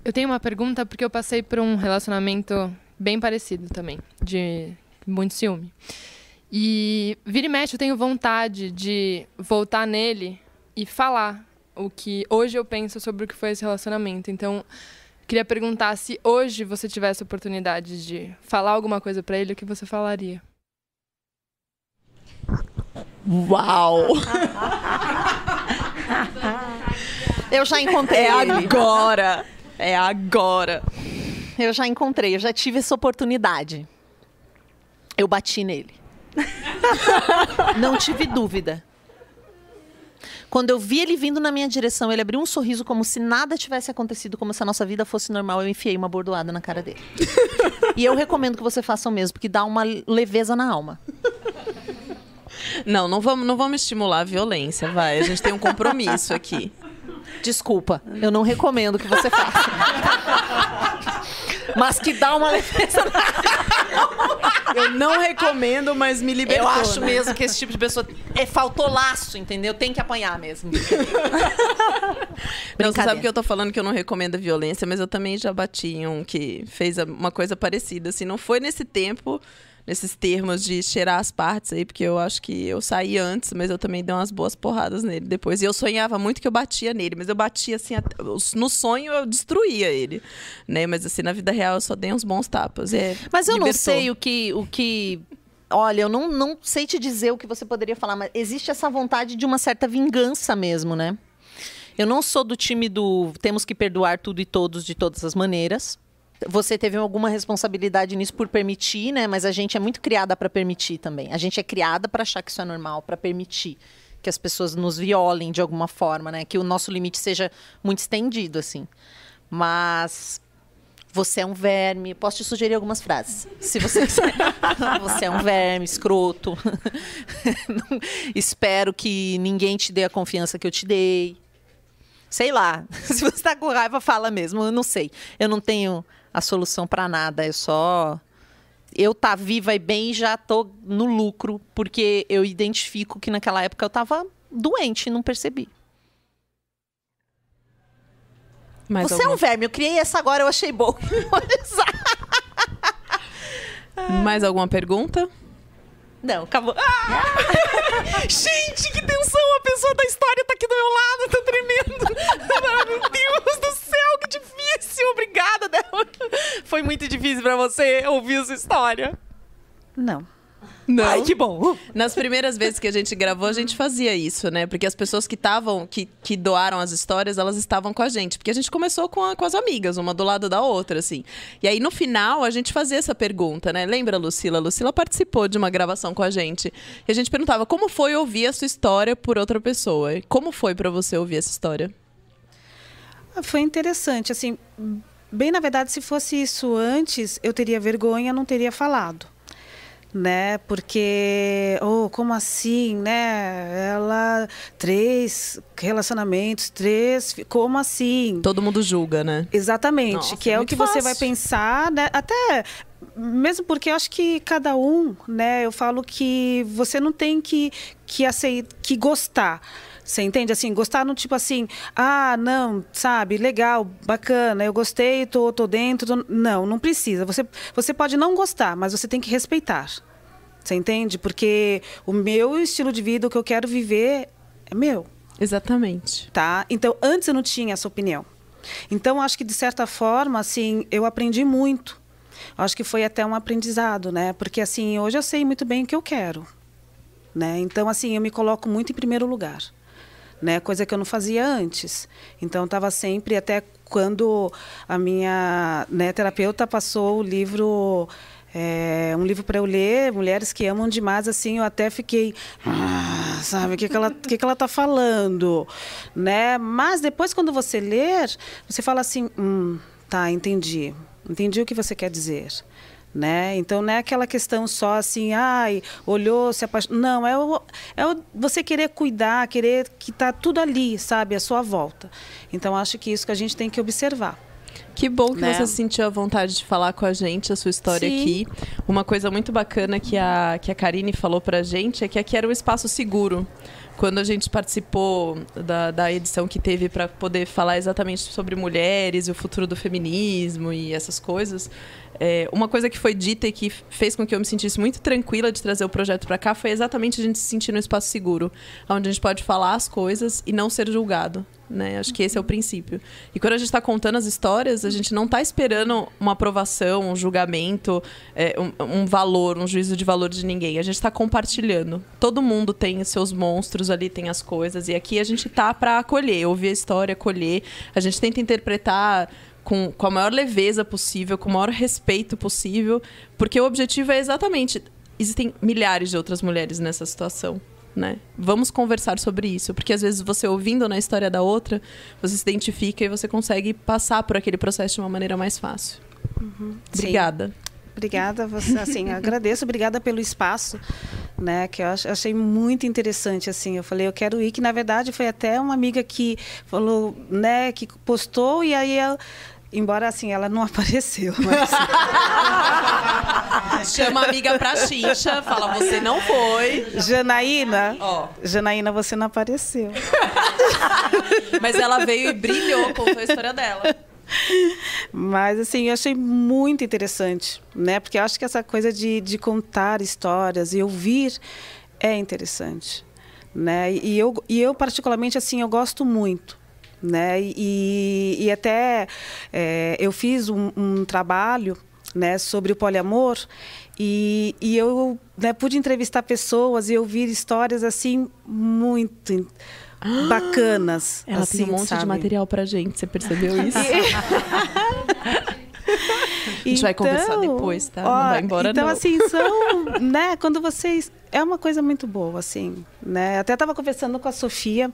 Eu tenho uma pergunta porque eu passei por um relacionamento bem parecido também, de muito ciúme. E vira e mexe eu tenho vontade de voltar nele e falar o que hoje eu penso sobre o que foi esse relacionamento. Então, queria perguntar se hoje você tivesse a oportunidade de falar alguma coisa pra ele, o que você falaria? Uau! Eu já encontrei ele. É agora. Eu já encontrei, eu já tive essa oportunidade. Eu bati nele. Não tive dúvida. Quando eu vi ele vindo na minha direção, ele abriu um sorriso como se nada tivesse acontecido, como se a nossa vida fosse normal. Eu enfiei uma bordoada na cara dele. E eu recomendo que você faça o mesmo, porque dá uma leveza na alma. Não vamos estimular a violência, vai. A gente tem um compromisso aqui. Desculpa, eu não recomendo que você faça. Mas que dá uma leveza na alma. Eu não recomendo, mas me libertou. Eu acho né? mesmo que esse tipo de pessoa faltou laço, entendeu? Tem que apanhar mesmo. Não, você sabe que eu tô falando que eu não recomendo a violência, mas eu também já bati em um que fez uma coisa parecida, assim, não foi nesse tempo, nesses termos de cheirar as partes aí, porque eu acho que eu saí antes, mas eu também dei umas boas porradas nele depois. E eu sonhava muito que eu batia nele, mas eu batia assim, no sonho eu destruía ele, né? Mas assim, na vida real eu só dei uns bons tapas. Mas eu libertou. não sei o que... Olha, eu não sei te dizer o que você poderia falar, mas existe essa vontade de uma certa vingança mesmo, né? Eu não sou do time do temos que perdoar tudo e todos de todas as maneiras. Você teve alguma responsabilidade nisso por permitir, né? Mas a gente é muito criada para permitir também. A gente é criada para achar que isso é normal, para permitir que as pessoas nos violem de alguma forma, né? Que o nosso limite seja muito estendido, assim. Mas você é um verme. Posso te sugerir algumas frases, se você quiser. Você é um verme, escroto. Espero que ninguém te dê a confiança que eu te dei. Sei lá. Se você tá com raiva, fala mesmo. Eu não sei. Eu não tenho a solução para nada. Eu tá viva e bem, já tô no lucro, porque eu identifico que naquela época eu tava doente e não percebi. Você é um verme. Eu criei essa agora, eu achei bom. Mais alguma pergunta? Não, acabou. Gente, que tensão! A pessoa da história tá aqui do meu lado, tá tremendo. Meu Deus do céu, que difícil! Obrigada, Débora. Foi muito difícil pra você ouvir essa história. Não. Não. Ai, que bom. Nas primeiras vezes que a gente gravou, a gente fazia isso, né? Porque as pessoas que doaram as histórias, elas estavam com a gente. Porque a gente começou com as amigas, uma do lado da outra, assim. E aí, no final, a gente fazia essa pergunta, né? Lembra, Lucila? A Lucila participou de uma gravação com a gente. E a gente perguntava, como foi ouvir a sua história por outra pessoa? Como foi pra você ouvir essa história? Foi interessante, assim... Bem, na verdade, se fosse isso antes, eu teria vergonha, não teria falado. Né? Porque, como assim, né? Ela, 3 relacionamentos, 3, como assim? Todo mundo julga, né? Exatamente, Nossa, que é o que fácil. você vai pensar, né? Até mesmo porque eu acho que cada um, né? Eu falo que você não tem que aceitar, que gostar. Você entende? Assim, gostar no tipo assim, não, sabe, legal, bacana, eu gostei, tô dentro. Não precisa. Você pode não gostar, mas você tem que respeitar. Você entende? Porque o meu estilo de vida, o que eu quero viver, é meu. Exatamente. Tá? Então, antes eu não tinha essa opinião. Então, acho que, de certa forma, assim, eu aprendi muito. Acho que foi até um aprendizado, né? Porque, assim, hoje eu sei muito bem o que eu quero. Né? Então, assim, eu me coloco muito em primeiro lugar. Né? Coisa que eu não fazia antes. Então, estava sempre, até quando a minha terapeuta passou o livro, um livro para eu ler, Mulheres que Amam Demais, assim, eu até fiquei, sabe, o que ela está falando? Né? Mas depois, quando você ler, você fala assim, tá, entendi o que você quer dizer. Né? Então não é aquela questão só assim, olhou, se apaixonou. Não, você querer cuidar, querer que tá tudo ali, sabe, à sua volta. Então acho que isso que a gente tem que observar. Que bom que né? você sentiu a vontade de falar com a gente, a sua história Sim. aqui. Uma coisa muito bacana que a Karine falou pra gente é que aqui era um espaço seguro. Quando a gente participou da edição que teve para poder falar exatamente sobre mulheres e o futuro do feminismo e essas coisas, uma coisa que foi dita e que fez com que eu me sentisse muito tranquila de trazer o projeto para cá foi exatamente a gente se sentir num espaço seguro, onde a gente pode falar as coisas e não ser julgado. Né? Acho que esse é o princípio. E quando a gente está contando as histórias, a gente não está esperando uma aprovação, um julgamento, um valor, um juízo de valor de ninguém. A gente está compartilhando. Todo mundo tem os seus monstros ali, tem as coisas. E aqui a gente tá para acolher, ouvir a história, acolher. A gente tenta interpretar com a maior leveza possível, com o maior respeito possível, porque o objetivo é exatamente... Existem milhares de outras mulheres nessa situação. Né? Vamos conversar sobre isso, porque às vezes você ouvindo na história da outra, você se identifica e você consegue passar por aquele processo de uma maneira mais fácil. Obrigada. Sim. Obrigada, você, assim, agradeço, obrigada pelo espaço, né, que eu achei muito interessante, assim, eu falei, eu quero ir, que na verdade foi até uma amiga que falou, né, que postou, e aí embora assim, ela não apareceu. Mas... Chama a amiga pra Xincha, fala, você não foi. Janaína, Janaína, você não apareceu. Mas ela veio e brilhou, contou a história dela. Mas, assim, eu achei muito interessante, né? Porque eu acho que essa coisa de contar histórias e ouvir é interessante, né? E eu particularmente, assim, eu gosto muito, né? E até eu fiz um trabalho, né, sobre o poliamor e eu, né, pude entrevistar pessoas e ouvir histórias, assim, muito bacanas. Ela assim, tem um monte de material pra gente, você percebeu isso? A gente vai conversar depois, tá? Não vai embora, então, não. assim, né, quando vocês... É uma coisa muito boa, assim, né? Até estava conversando com a Sofia,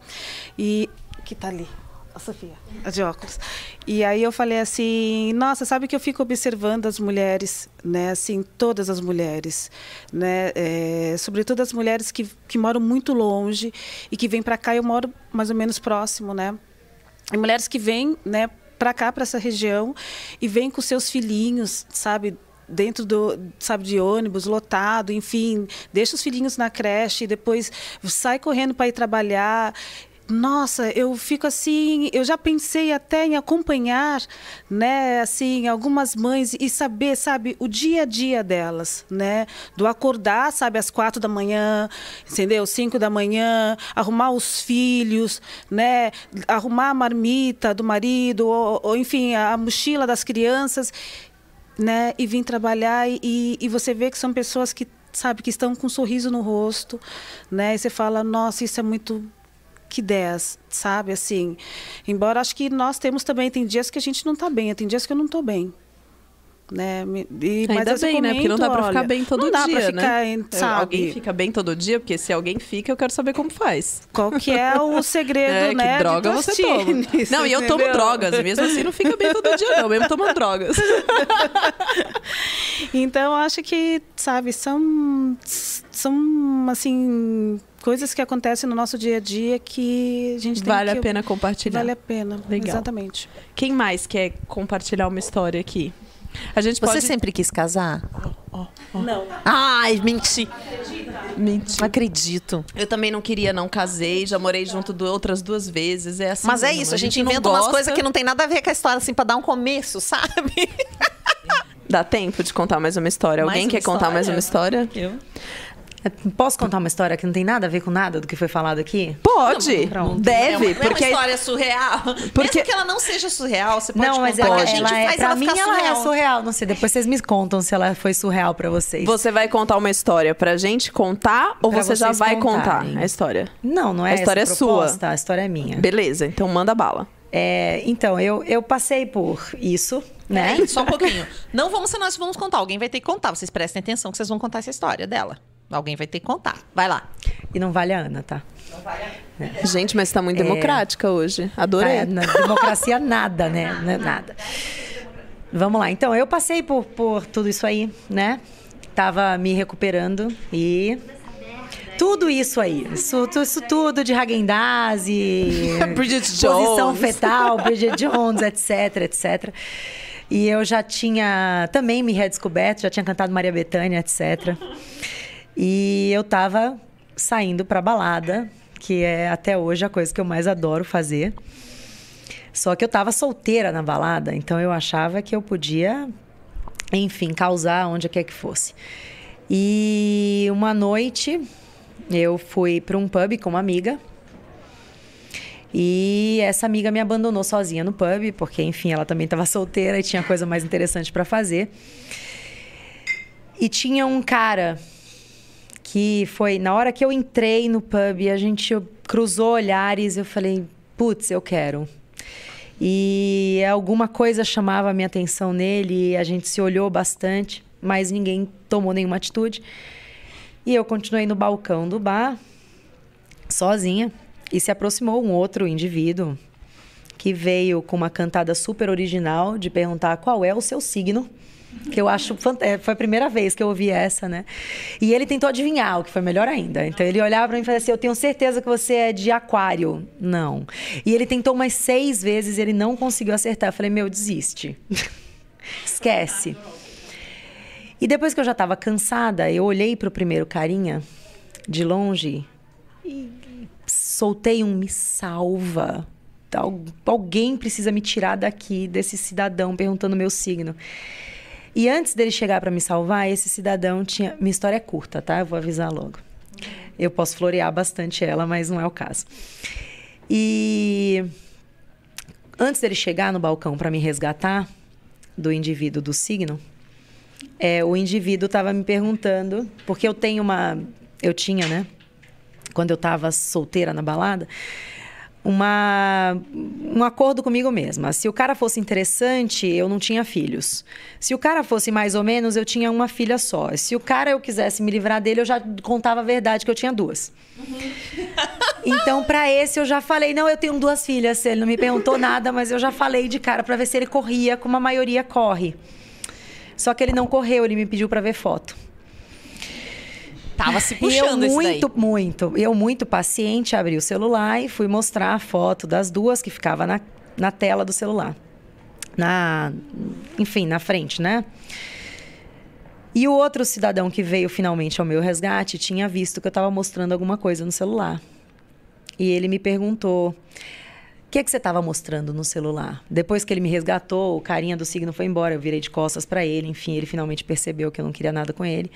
que tá ali, a Sofia, a de óculos. E aí eu falei assim, nossa, sabe que eu fico observando as mulheres, né? Assim, todas as mulheres, né? Sobretudo as mulheres que moram muito longe e que vêm para cá. Eu moro mais ou menos próximo, né? E mulheres que vêm, né, para cá, para essa região, e vêm com seus filhinhos, sabe, dentro sabe, de ônibus lotado, enfim, deixa os filhinhos na creche e depois sai correndo para ir trabalhar. Nossa, eu fico assim, eu já pensei até em acompanhar, né, assim, algumas mães e saber, sabe, o dia a dia delas, né, do acordar, sabe, às 4 da manhã, entendeu, 5 da manhã, arrumar os filhos, né, arrumar a marmita do marido, ou enfim, a mochila das crianças, né, e vir trabalhar e você vê que são pessoas que, sabe, que estão com um sorriso no rosto, né, e você fala, nossa, isso é muito... Que 10, sabe, assim. Embora acho que nós temos também, tem dias que a gente não está bem, tem dias que eu não estou bem. Né? Ainda bem, né? Porque não dá para ficar bem todo dia, não dá pra ficar, né? Sabe? Alguém fica bem todo dia, porque se alguém fica, eu quero saber como faz. Qual que é o segredo, né? Que droga você toma. Não, e eu tomo drogas, mesmo assim não fica bem todo dia, não, mesmo tomando drogas. Então, acho que, sabe, são assim... coisas que acontecem no nosso dia a dia que a gente tem Vale a pena compartilhar. Vale a pena, legal. Exatamente. Quem mais quer compartilhar uma história aqui? A gente Você sempre quis casar? Não. Ai, menti. Mentira. Não acredito. Eu também não queria, não casei, já morei junto outras 2 vezes. É assim. Mas é mesmo. isso, a gente não inventa umas gosta. coisas que não tem nada a ver com a história, assim, pra dar um começo, sabe? Dá tempo de contar mais uma história? Mais Alguém uma quer contar mais uma história? Eu. Posso contar uma história que não tem nada a ver com nada do que foi falado aqui? Pode, deve. É Porque uma história surreal. Mesmo que ela não seja surreal, você pode não, mas contar. ela, A gente faz pra ela mim ficar ela surreal. é surreal. Não sei, depois vocês me contam se ela foi surreal pra vocês. Você vai contar uma história pra gente contar ou Pra você já vocês vai contarem. contar a história? Não é a história essa é sua. proposta, a história é minha. Beleza, então manda bala. Então, eu passei por isso, né? Peraí, só um pouquinho. Não vamos ser nós que vamos contar. Alguém vai ter que contar. Vocês prestem atenção que vocês vão contar essa história dela. Alguém vai ter que contar. Vai lá. E não vale a Ana, tá? Não vai a... Gente, mas tá muito democrática hoje. Adorei. Na democracia, nada, né? Nada. Vamos lá. Então, eu passei por tudo isso aí, né? Tava me recuperando e... Tudo isso aí. Isso tudo de Häagen-Dazs e... Bridget posição Jones. fetal, Bridget Jones, etc, etc. E eu já tinha também me redescoberto, já tinha cantado Maria Bethânia, etc. E eu tava saindo pra balada, que é até hoje a coisa que eu mais adoro fazer. Só que eu tava solteira na balada, então eu achava que eu podia, enfim, causar onde quer que fosse. E uma noite eu fui para um pub com uma amiga. E essa amiga me abandonou sozinha no pub, porque, enfim, ela também estava solteira e tinha coisa mais interessante para fazer. E tinha um cara que foi... Na hora que eu entrei no pub, a gente cruzou olhares, eu falei, putz, eu quero. E alguma coisa chamava a minha atenção nele, a gente se olhou bastante, mas ninguém tomou nenhuma atitude. E eu continuei no balcão do bar, sozinha. E se aproximou um outro indivíduo que veio com uma cantada super original de perguntar qual é o seu signo. Que eu acho foi a primeira vez que eu ouvi essa, né? E ele tentou adivinhar, o que foi melhor ainda. Então ele olhava pra mim e falava assim: eu tenho certeza que você é de aquário. Não. E ele tentou umas 6 vezes e ele não conseguiu acertar. Eu falei: meu, desiste. Esquece. E depois que eu já estava cansada, eu olhei pro primeiro carinha de longe e soltei um: me salva. Alguém precisa me tirar daqui, desse cidadão perguntando o meu signo. E antes dele chegar para me salvar, esse cidadão tinha... Minha história é curta, tá? Eu vou avisar logo. Eu posso florear bastante ela, mas não é o caso. E antes dele chegar no balcão para me resgatar do indivíduo do signo, o indivíduo estava me perguntando, porque eu tinha, né? Quando eu estava solteira na balada, um acordo comigo mesma. Se o cara fosse interessante, eu não tinha filhos. Se o cara fosse mais ou menos, eu tinha uma filha só. Se o cara eu quisesse me livrar dele, eu já contava a verdade que eu tinha 2. Então, pra esse eu já falei: não, eu tenho 2 filhas. Ele não me perguntou nada, mas eu já falei de cara pra ver se ele corria, como a maioria corre. Só que ele não correu, ele me pediu pra ver foto. Tava se puxando esse daí. Eu muito paciente, abri o celular e fui mostrar a foto das 2 que ficava na tela do celular. Enfim, na frente, né? E o outro cidadão que veio finalmente ao meu resgate tinha visto que eu estava mostrando alguma coisa no celular. E ele me perguntou: o que você estava mostrando no celular? Depois que ele me resgatou, o carinha do signo foi embora, eu virei de costas para ele. Enfim, ele finalmente percebeu que eu não queria nada com ele.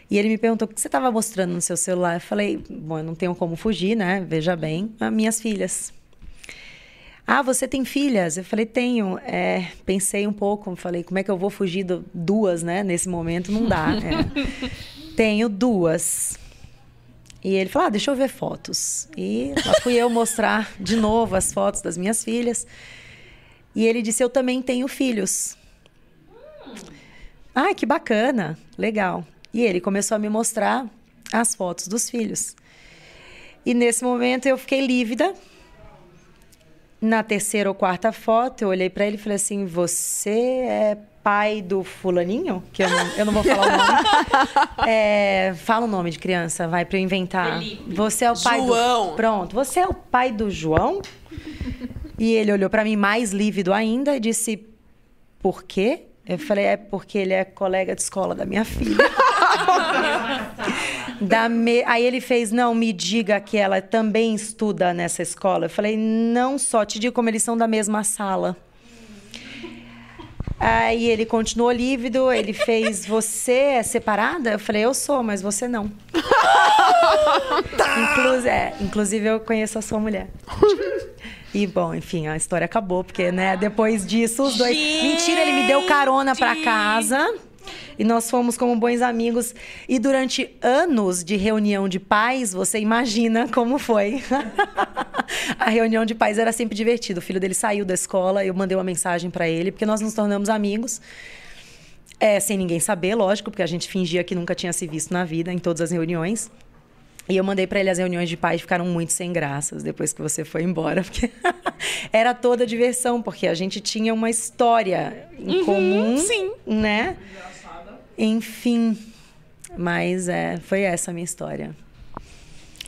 E ele me perguntou: o que você estava mostrando no seu celular? Eu falei: bom, eu não tenho como fugir, né? Veja bem, as minhas filhas. Ah, você tem filhas? Eu falei: tenho. Pensei um pouco, falei: como é que eu vou fugir de 2, né? Nesse momento não dá. Tenho 2. E ele falou: deixa eu ver fotos. E lá fui eu mostrar de novo as fotos das minhas filhas. E ele disse: eu também tenho filhos. Ah, que bacana, legal. E ele começou a me mostrar as fotos dos filhos. E nesse momento eu fiquei lívida. Na 3ª ou 4ª foto, eu olhei para ele e falei assim: você é pai do fulaninho? Que eu não vou falar o nome. Fala o nome de criança, vai, para eu inventar. Felipe. Você é o pai João. Pronto, você é o pai do João? E ele olhou para mim mais lívido ainda e disse: por quê? Eu falei: porque ele é colega de escola da minha filha. Aí ele fez: não, me diga que ela também estuda nessa escola. Eu falei: não só, te digo como eles são da mesma sala. Aí ele continuou lívido, ele fez: você é separada? Eu falei: eu sou, mas você não. Inclusive eu conheço a sua mulher. E, bom, enfim, a história acabou, porque, né, depois disso, os dois... Mentira, ele me deu carona pra casa e nós fomos como bons amigos. E durante anos de reunião de pais, você imagina como foi. A reunião de pais era sempre divertida. O filho dele saiu da escola, eu mandei uma mensagem pra ele, porque nós nos tornamos amigos. Sem ninguém saber, lógico, porque a gente fingia que nunca tinha se visto na vida, em todas as reuniões. E eu mandei para ele: as reuniões de pais ficaram muito sem graças depois que você foi embora. Porque era toda diversão, porque a gente tinha uma história em comum, sim, né? Enfim, mas foi essa a minha história.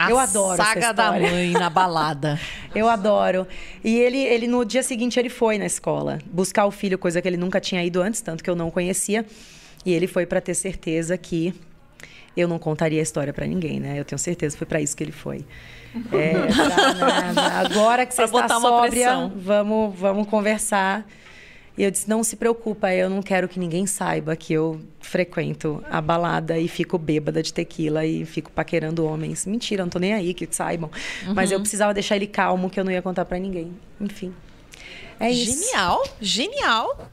Eu adoro essa saga da mãe na balada. Eu adoro. E ele no dia seguinte, ele foi na escola buscar o filho, coisa que ele nunca tinha ido antes, tanto que eu não conhecia. E ele foi para ter certeza que eu não contaria a história pra ninguém, né? Eu tenho certeza que foi pra isso que ele foi. Agora que você está sóbria, vamos conversar. E eu disse: não se preocupa, eu não quero que ninguém saiba que eu frequento a balada e fico bêbada de tequila e fico paquerando homens. Mentira, eu não tô nem aí que saibam. Mas eu precisava deixar ele calmo, que eu não ia contar pra ninguém. Enfim, é isso. Genial, genial.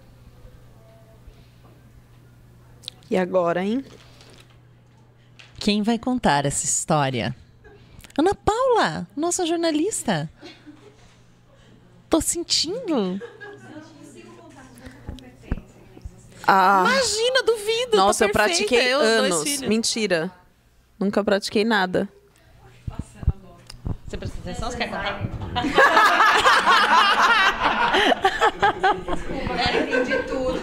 E agora, hein? Quem vai contar essa história? Ana Paula, nossa jornalista. Tô sentindo. Imagina, duvido. Nossa, eu perfeita, pratiquei anos. Mentira. Nunca pratiquei nada. Você presta atenção? Você quer contar? Entendi tudo.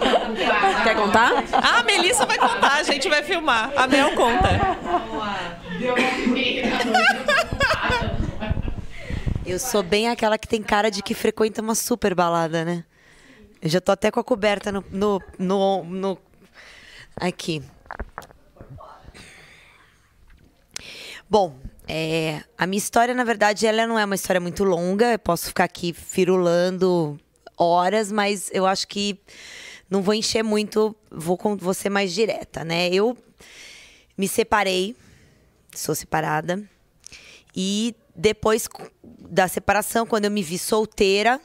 Quer contar? Ah, a Melissa vai contar, a gente vai filmar. A Mel conta. Eu sou bem aquela que tem cara de que frequenta uma super balada, né? Eu já tô até com a coberta no... Aqui. Bom, a minha história, na verdade, ela não é uma história muito longa. Eu posso ficar aqui firulando horas, mas eu acho que não vou encher muito, vou ser mais direta, né? Eu me separei, sou separada, e depois da separação, quando eu me vi solteira,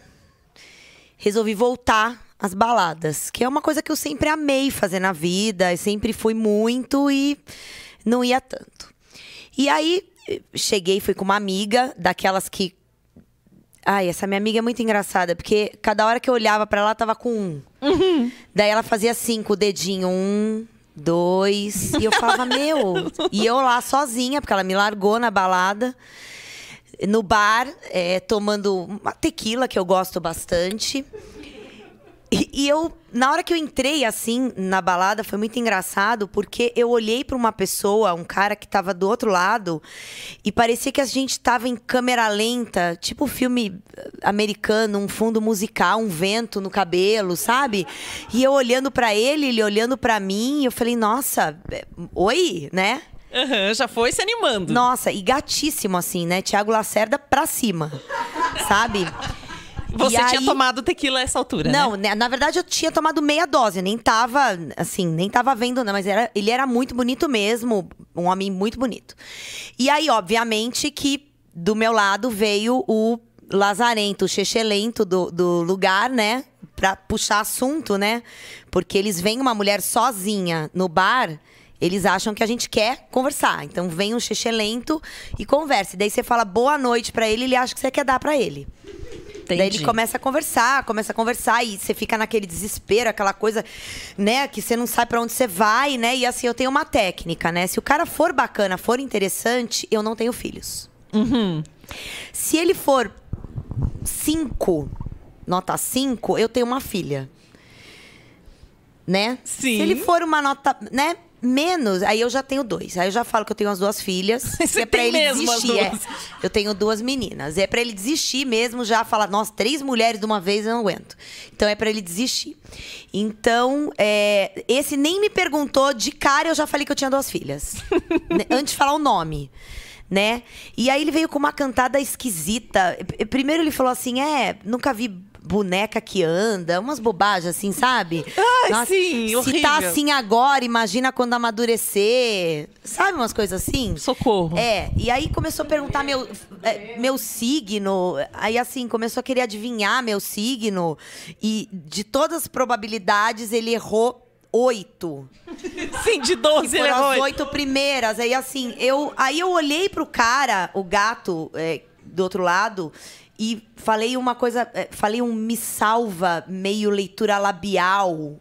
resolvi voltar às baladas, que é uma coisa que eu sempre amei fazer na vida, eu sempre fui muito e não ia tanto. E aí, cheguei, fui com uma amiga, daquelas que... Ai, essa minha amiga é muito engraçada, porque cada hora que eu olhava pra ela, tava com um. Uhum. Daí ela fazia assim, com o dedinho, 1, 2... E eu falava, meu... E eu lá sozinha, porque ela me largou na balada, no bar, tomando uma tequila, que eu gosto bastante. E eu, na hora que eu entrei, assim, na balada, foi muito engraçado, porque eu olhei pra uma pessoa, um cara que tava do outro lado, e parecia que a gente tava em câmera lenta, tipo filme americano, um fundo musical, um vento no cabelo, sabe? E eu olhando pra ele olhando pra mim, e eu falei, nossa, oi, né? Uhum, já foi se animando. Nossa, e gatíssimo, assim, né? Thiago Lacerda pra cima, sabe? Você tinha tomado tequila a essa altura, não, né? Na verdade eu tinha tomado meia dose, nem tava vendo, não, mas ele era muito bonito mesmo, um homem muito bonito. E aí, obviamente, que do meu lado veio o lazarento, o chechelento do lugar, né? Pra puxar assunto, né? Porque eles veem uma mulher sozinha no bar, eles acham que a gente quer conversar. Então vem um chechelento e conversa. E daí você fala boa noite pra ele acha que você quer dar pra ele. Entendi. Daí ele começa a conversar e você fica naquele desespero, aquela coisa, né, que você não sabe pra onde você vai, né? E assim, eu tenho uma técnica, né? Se o cara for bacana, for interessante, eu não tenho filhos. Uhum. Se ele for 5, nota 5, eu tenho uma filha. Né? Sim. Se ele for uma nota, né, menos, aí eu já tenho 2. Aí eu já falo que eu tenho as 2 filhas. Você é pra tem ele mesmo desistir. as 2. Eu tenho 2 meninas. É pra ele desistir mesmo, já falar, nossa, 3 mulheres de uma vez eu não aguento. Então é pra ele desistir. Então, esse nem me perguntou, de cara eu já falei que eu tinha 2 filhas. Antes de falar o nome. Né? E aí ele veio com uma cantada esquisita. Primeiro ele falou assim, nunca vi boneca que anda, umas bobagens assim, sabe? Ai, nossa, sim, horrível. Se tá assim agora, imagina quando amadurecer. Sabe umas coisas assim? Socorro. E aí começou a perguntar meu signo. Aí assim, começou a querer adivinhar meu signo. E de todas as probabilidades, ele errou 8. Sim, de 12 ele errou. Foram as 8 primeiras. Aí assim, eu olhei pro cara, o gato do outro lado, e falei uma coisa, falei um me salva, meio leitura labial,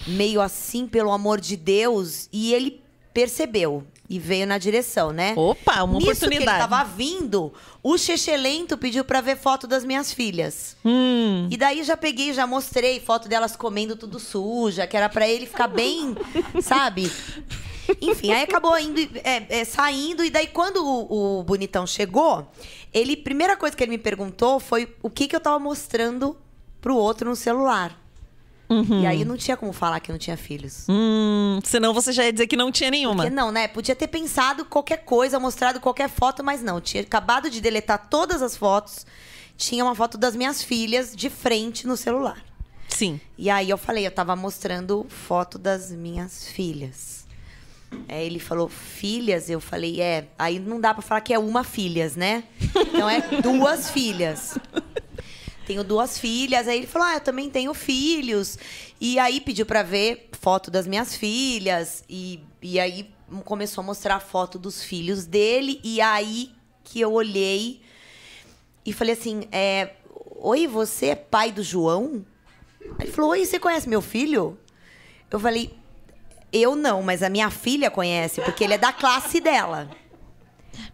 meio assim, pelo amor de Deus, e ele percebeu e veio na direção, né? Opa, uma Nisso oportunidade. que ele tava vindo, o chechelento pediu pra ver foto das minhas filhas. E daí já peguei, já mostrei foto delas comendo tudo suja, que era pra ele ficar bem, sabe? Enfim, aí acabou indo, saindo. E daí, quando o bonitão chegou, primeira coisa que ele me perguntou foi o que eu tava mostrando pro outro no celular. Uhum. E aí não tinha como falar que eu não tinha filhos. Senão você já ia dizer que não tinha nenhuma. Porque não, né? Podia ter pensado qualquer coisa, mostrado qualquer foto, mas não. Tinha acabado de deletar todas as fotos. Tinha uma foto das minhas filhas de frente no celular. Sim. E aí eu falei, eu tava mostrando foto das minhas filhas. Ele falou, filhas? Eu falei, aí não dá pra falar que é uma filhas, né? Então é 2 filhas. Tenho 2 filhas. Aí ele falou, eu também tenho filhos. E aí pediu pra ver foto das minhas filhas. E aí começou a mostrar a foto dos filhos dele. E aí que eu olhei e falei assim, oi, você é pai do João? Aí ele falou, oi, você conhece meu filho? Eu falei, eu não, mas a minha filha conhece, porque ele é da classe dela.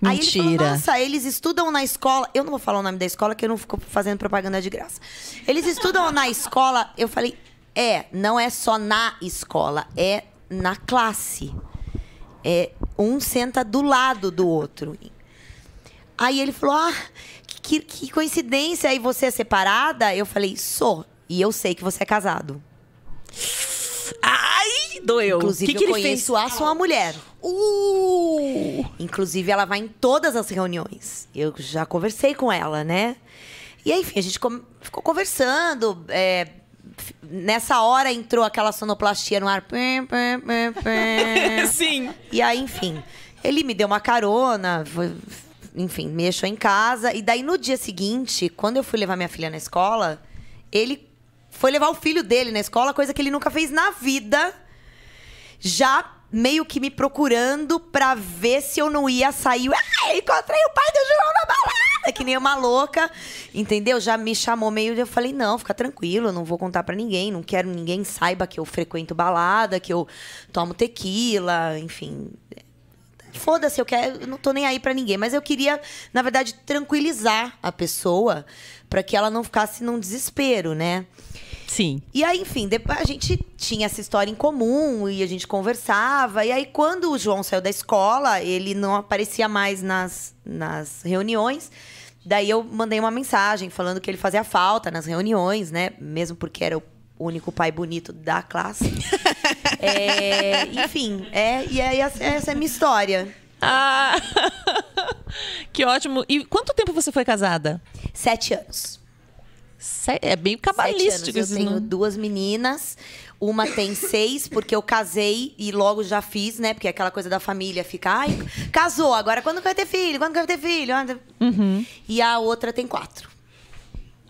Aí ele falou, Mentira. nossa, eles estudam na escola. Eu não vou falar o nome da escola, que eu não fico fazendo propaganda de graça. Eles estudam na escola. Eu falei, não é só na escola, é na classe. Um senta do lado do outro. Aí ele falou, que coincidência, aí você é separada? Eu falei, sou, e eu sei que você é casado. Ai, doeu. Inclusive, que eu ele fez? conheço a sua mulher. Inclusive, ela vai em todas as reuniões. Eu já conversei com ela, né? E aí, enfim, a gente ficou conversando. Nessa hora entrou aquela sonoplastia no ar. Sim. E aí, enfim, ele me deu uma carona, enfim, me deixou em casa. E daí, no dia seguinte, quando eu fui levar minha filha na escola, ele foi levar o filho dele na escola, coisa que ele nunca fez na vida. Já meio que me procurando pra ver se eu não ia sair. Encontrei o pai do João na balada, que nem uma louca, entendeu? Já me chamou meio... Eu falei, não, fica tranquilo, não vou contar pra ninguém. Não quero ninguém saiba que eu frequento balada, que eu tomo tequila, enfim... Foda-se, eu não tô nem aí pra ninguém. Mas eu queria, na verdade, tranquilizar a pessoa pra que ela não ficasse num desespero, né? Sim. E aí, enfim, depois a gente tinha essa história em comum e a gente conversava. E aí, quando o João saiu da escola, ele não aparecia mais nas reuniões. Daí eu mandei uma mensagem falando que ele fazia falta nas reuniões, né? Mesmo porque era o único pai bonito da classe. Enfim, e aí essa é a minha história. Ah, que ótimo. E quanto tempo você foi casada? 7 anos. É bem cabalístico. 7 anos. Eu tenho 2 meninas. Uma tem 6, porque eu casei e logo já fiz, né? Porque é aquela coisa da família fica... Ai, casou, agora quando que vai ter filho? Quando que vai ter filho? Uhum. E a outra tem 4.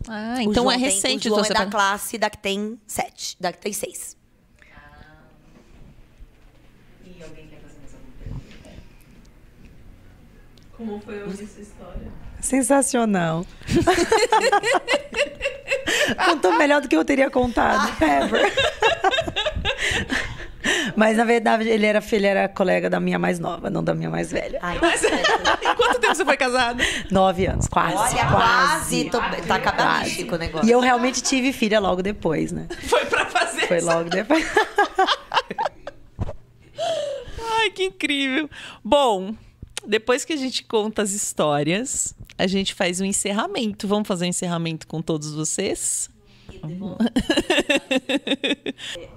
Ah, então é recente. O João é da classe da que tem 7, da que tem 6. E alguém quer fazer mais alguma pergunta? Como foi ouvir essa história? Sensacional. Contou melhor do que eu teria contado. Ever. Mas, na verdade, ele era colega da minha mais nova, não da minha mais velha. Em quanto tempo você foi casada? 9 anos, quase. Olha, quase. Tá cabalístico o negócio. E eu realmente tive filha logo depois, né? Foi pra fazer. Foi logo depois. Ai, que incrível. Bom, depois que a gente conta as histórias, a gente faz um encerramento. Vamos fazer um encerramento com todos vocês?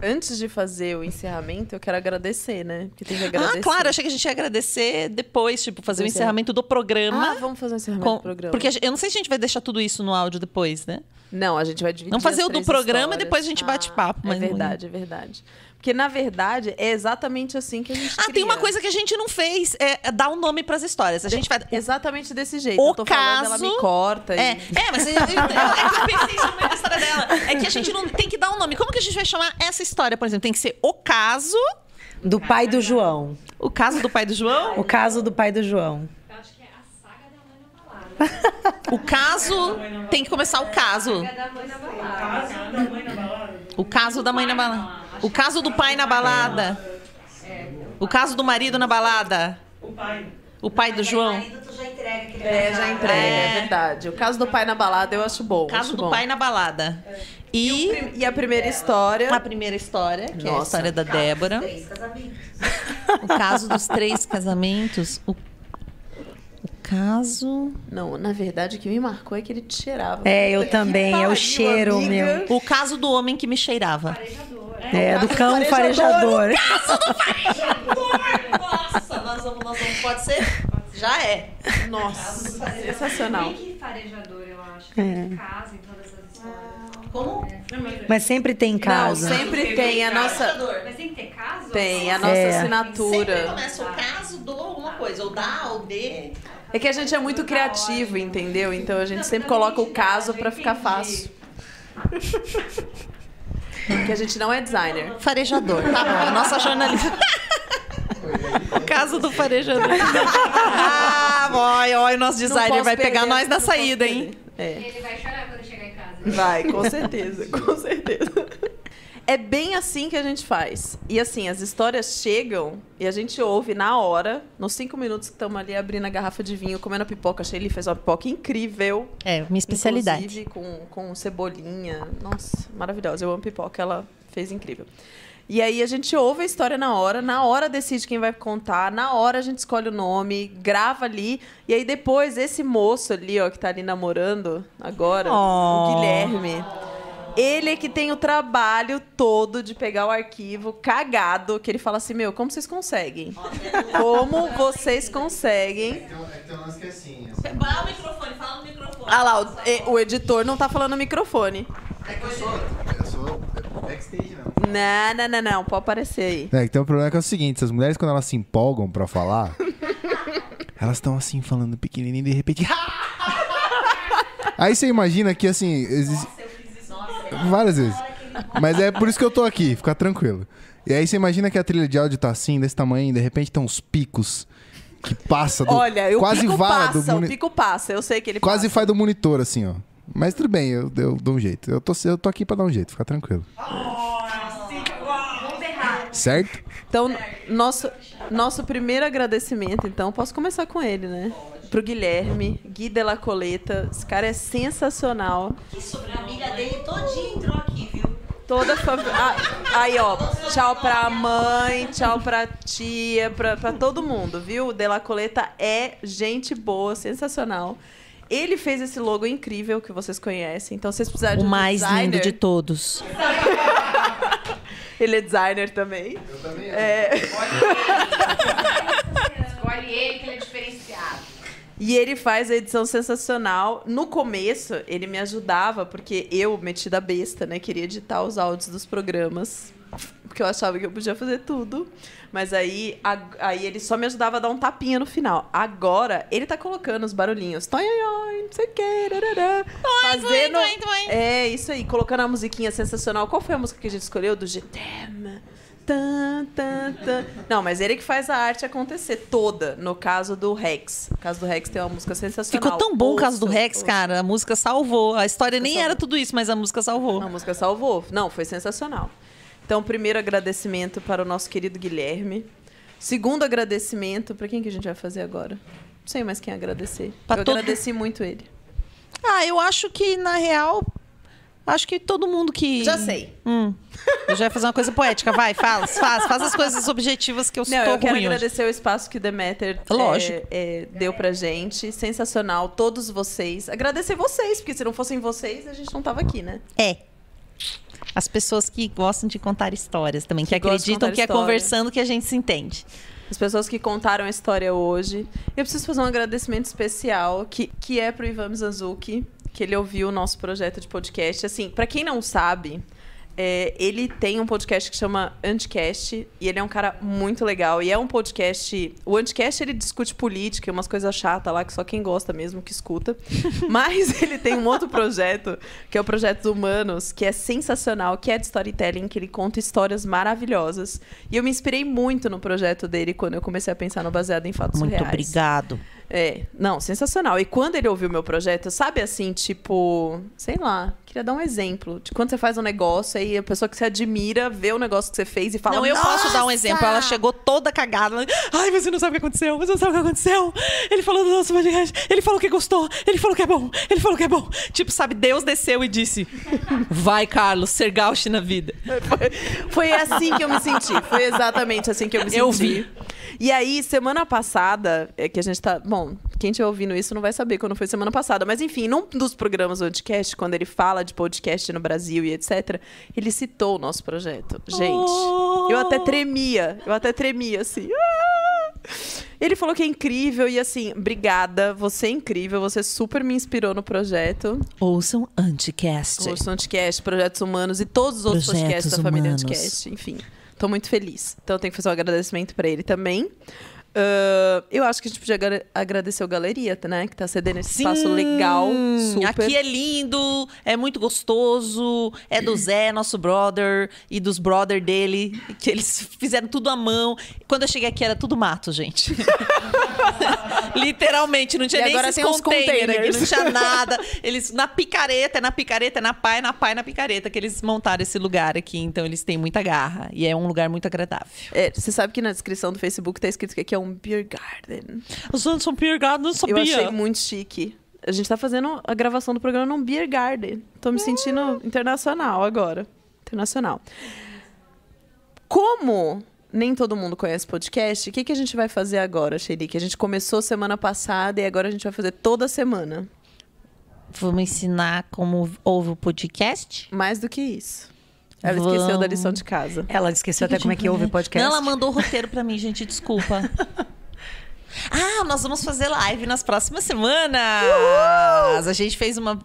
Antes de fazer o encerramento, eu quero agradecer, né? Porque tem que agradecer. Claro, achei que a gente ia agradecer depois, tipo, fazer o encerramento do programa. Vamos fazer o encerramento do programa. Porque eu não sei se a gente vai deixar tudo isso no áudio depois, né? Não, a gente vai dividir. Vamos fazer as o do 3 programa histórias. e depois a gente bate papo. É verdade, é verdade. Porque, na verdade, é exatamente assim que a gente cria. Tem uma coisa que a gente não fez, dar um nome pras histórias. A gente vai... Exatamente desse jeito. O eu tô falando, ela me corta. Mas é que eu pensei isso no meio da história dela. É que a gente não tem que dar um nome. Como que a gente vai chamar essa história, por exemplo? Tem que ser o caso... Do pai do João. O caso do pai do João? O caso do pai do João. Eu acho que é a saga da mãe na balada. O caso... Tem que começar o caso. O caso da mãe na balada. O caso do pai na balada. O caso do marido na balada. O pai do João. Já entrega. Já entrega, é verdade. O caso do pai na balada eu acho bom. O caso do pai na balada. E a primeira história. A primeira história, que é a história da Débora. O caso dos 3 casamentos. O caso... Não, na verdade, o que me marcou é que ele te cheirava. Eu também. É o cheiro, meu. O caso do homem que me cheirava. Do cão farejador. O caso do farejador! Nossa, nós vamos, pode ser? Já é. Nossa, sensacional. Meio que farejador, eu acho. Tem casa em todas as histórias. Como? Mas sempre tem casa. Não, sempre tem a nossa... Mas tem que ter casa? Tem a nossa assinatura. Sempre começa o caso do alguma coisa. Ou da, ou de... É que a gente é muito criativo, entendeu? Então a gente sempre coloca o caso pra ficar fácil. Porque a gente não é designer. Farejador. Tá bom, a nossa jornalista... O caso do farejador. O nosso designer vai pegar nós na saída, hein? Ele vai chorar quando chegar em casa. Vai, com certeza, com certeza. É bem assim que a gente faz. E assim, as histórias chegam e a gente ouve na hora, nos 5 minutos que estamos ali abrindo a garrafa de vinho, comendo a pipoca. A Sheili fez uma pipoca incrível. É, minha especialidade. Inclusive com cebolinha. Nossa, maravilhosa. Eu amo pipoca, ela fez incrível. E aí a gente ouve a história na hora decide quem vai contar, na hora a gente escolhe o nome, grava ali, e aí depois esse moço ali, ó, que tá ali namorando agora, o Guilherme, ele é que tem o trabalho todo de pegar o arquivo cagado, que ele fala assim, meu, como vocês conseguem? Como vocês conseguem? Tem um lance que é assim. Fala no microfone. Ah lá, o editor não tá falando no microfone. É que eu sou backstage, não. Não, pode aparecer aí. Tem um problema que é o seguinte, as mulheres quando elas se empolgam pra falar, elas estão assim falando pequenininho e de repente... Aí você imagina que assim... Várias vezes. Mas é por isso que eu tô aqui, fica tranquilo. E aí você imagina que a trilha de áudio tá assim, desse tamanho, e de repente tem uns picos que passa do... Olha, quase o pico vara passa, do o pico passa, eu sei que ele quase passa. faz do monitor, assim, ó. Mas tudo bem, eu dou um jeito. Eu tô aqui pra dar um jeito, fica tranquilo. Certo? Então, nosso primeiro agradecimento, então, posso começar com ele, né? Pro Guilherme, Gui de la Coleta. Esse cara é sensacional. Que sobre a amiga dele todinha entrou aqui, viu? Toda a família. Aí, ó. Tchau pra mãe, tchau pra tia, pra todo mundo, viu? O de la Coleta é gente boa, sensacional. Ele fez esse logo incrível que vocês conhecem. Então, vocês precisarem de um mais designer. lindo de todos. Ele é designer também. Eu também Escolhe ele que ele é diferenciado. E ele faz a edição sensacional. No começo, ele me ajudava, porque eu, metida besta, né? Queria editar os áudios dos programas. Porque eu achava que eu podia fazer tudo. Mas aí ele só me ajudava a dar um tapinha no final. Agora, ele tá colocando os barulhinhos. Não sei o que. Fazendo... É, isso aí. Colocando a musiquinha sensacional. Qual foi a música que a gente escolheu? Do GTM. Não, mas ele que faz a arte acontecer toda. No caso do Rex. No caso do Rex tem uma música sensacional. Ficou tão bom o caso do Rex, cara. A música salvou. A história nem era tudo isso, mas a música salvou. A música salvou. Não, foi sensacional. Então, primeiro agradecimento para o nosso querido Guilherme. Segundo agradecimento, para quem que a gente vai fazer agora? Não sei mais quem agradecer. Agradeci muito ele. Eu acho que, na real... Acho que todo mundo que... Já sei. Eu já ia fazer uma coisa poética. Vai, faz as coisas objetivas que eu estou ruim eu quero agradecer o espaço que o Demeter deu pra gente. Sensacional. Todos vocês. Agradecer vocês, porque se não fossem vocês, a gente não tava aqui, né? As pessoas que gostam de contar histórias também, que acreditam que é conversando que a gente se entende. As pessoas que contaram a história hoje. Eu preciso fazer um agradecimento especial, que é pro Ivan Mizanzuki, que ele ouviu o nosso projeto de podcast. Assim, pra quem não sabe, ele tem um podcast que chama Anticast, e ele é um cara muito legal. E é um podcast... O Anticast, ele discute política e umas coisas chatas lá, que só quem gosta mesmo que escuta. Mas ele tem um outro projeto, que é o Projeto Humanos, que é sensacional, que é de storytelling, que ele conta histórias maravilhosas. E eu me inspirei muito no projeto dele quando eu comecei a pensar no Baseado em Fatos Reais. Muito obrigado. Não, sensacional. E quando ele ouviu o meu projeto, sabe assim, tipo, sei lá, queria dar um exemplo de quando você faz um negócio aí a pessoa que você admira vê o negócio que você fez e fala, não, eu posso dar um exemplo. Ela chegou toda cagada. Ai, você não sabe o que aconteceu. Você não sabe o que aconteceu. Ele falou do nosso podcast. Ele falou que gostou. Ele falou que é bom. Ele falou que é bom. Tipo, sabe, Deus desceu e disse, vai, Carlos, ser gauche na vida. Foi assim que eu me senti. Foi exatamente assim que eu me senti. Eu vi. E aí, semana passada, que a gente tá... Bom, quem estiver ouvindo isso não vai saber quando foi semana passada. Mas, enfim, num dos programas do podcast, quando ele fala de podcast no Brasil e etc., ele citou o nosso projeto. Gente, eu até tremia, assim. Ele falou que é incrível e, assim, obrigada. Você é incrível, você super me inspirou no projeto. Ouçam Anticast. Ouçam Anticast, Projetos Humanos e todos os outros podcasts da família Anticast. Enfim, tô muito feliz. Então, eu tenho que fazer um agradecimento pra ele também. Eu acho que a gente podia agradecer o Galeria, né? Que tá cedendo esse espaço legal, super. Aqui é lindo, é muito gostoso. É do Zé, nosso brother, e dos brother dele, que eles fizeram tudo à mão. Quando eu cheguei aqui era tudo mato, gente. Literalmente, não tinha E nem agora esses tem uns containers aqui, containers. não tinha nada. Eles na picareta, na pá, na picareta, que eles montaram esse lugar aqui. Então eles têm muita garra. E é um lugar muito agradável. Você sabe que na descrição do Facebook tá escrito que aqui é um beer garden. Gente, um beer garden, não sabia. Eu achei muito chique. A gente tá fazendo a gravação do programa num beer garden. Tô me sentindo internacional agora. Internacional. Como nem todo mundo conhece podcast, o que a gente vai fazer agora, Shelly? Que a gente começou semana passada e agora a gente vai fazer toda semana. Vamos ensinar como ouve o podcast? Mais do que isso. Ela esqueceu da lição de casa. Ela esqueceu até como é que ouve podcast. Não, ela mandou o roteiro pra mim, gente, desculpa. Nós vamos fazer live nas próximas semanas. A gente fez uma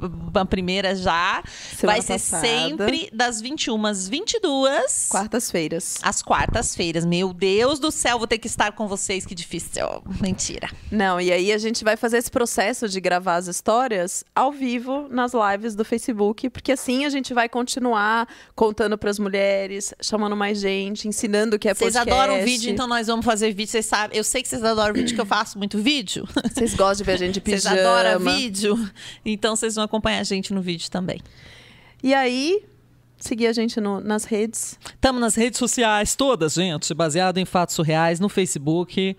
primeira já. Semana vai ser passada. sempre das 21 às 22. Quartas-feiras. Às quartas-feiras. Meu Deus do céu, vou ter que estar com vocês, que difícil. Mentira. Não, e aí a gente vai fazer esse processo de gravar as histórias ao vivo nas lives do Facebook, porque assim a gente vai continuar contando pras mulheres, chamando mais gente, ensinando o que é Vocês podcast. adoram vídeo, então nós vamos fazer vídeo. Vocês sabem, eu sei que vocês adoram vídeo, que eu faço muito vídeo. Vocês gostam de ver a gente de pijama. Vocês adoram vídeo, então vocês vão acompanhar a gente no vídeo também. E aí, seguir a gente nas redes. Estamos nas redes sociais todas, gente, baseado em fatos surreais, no Facebook.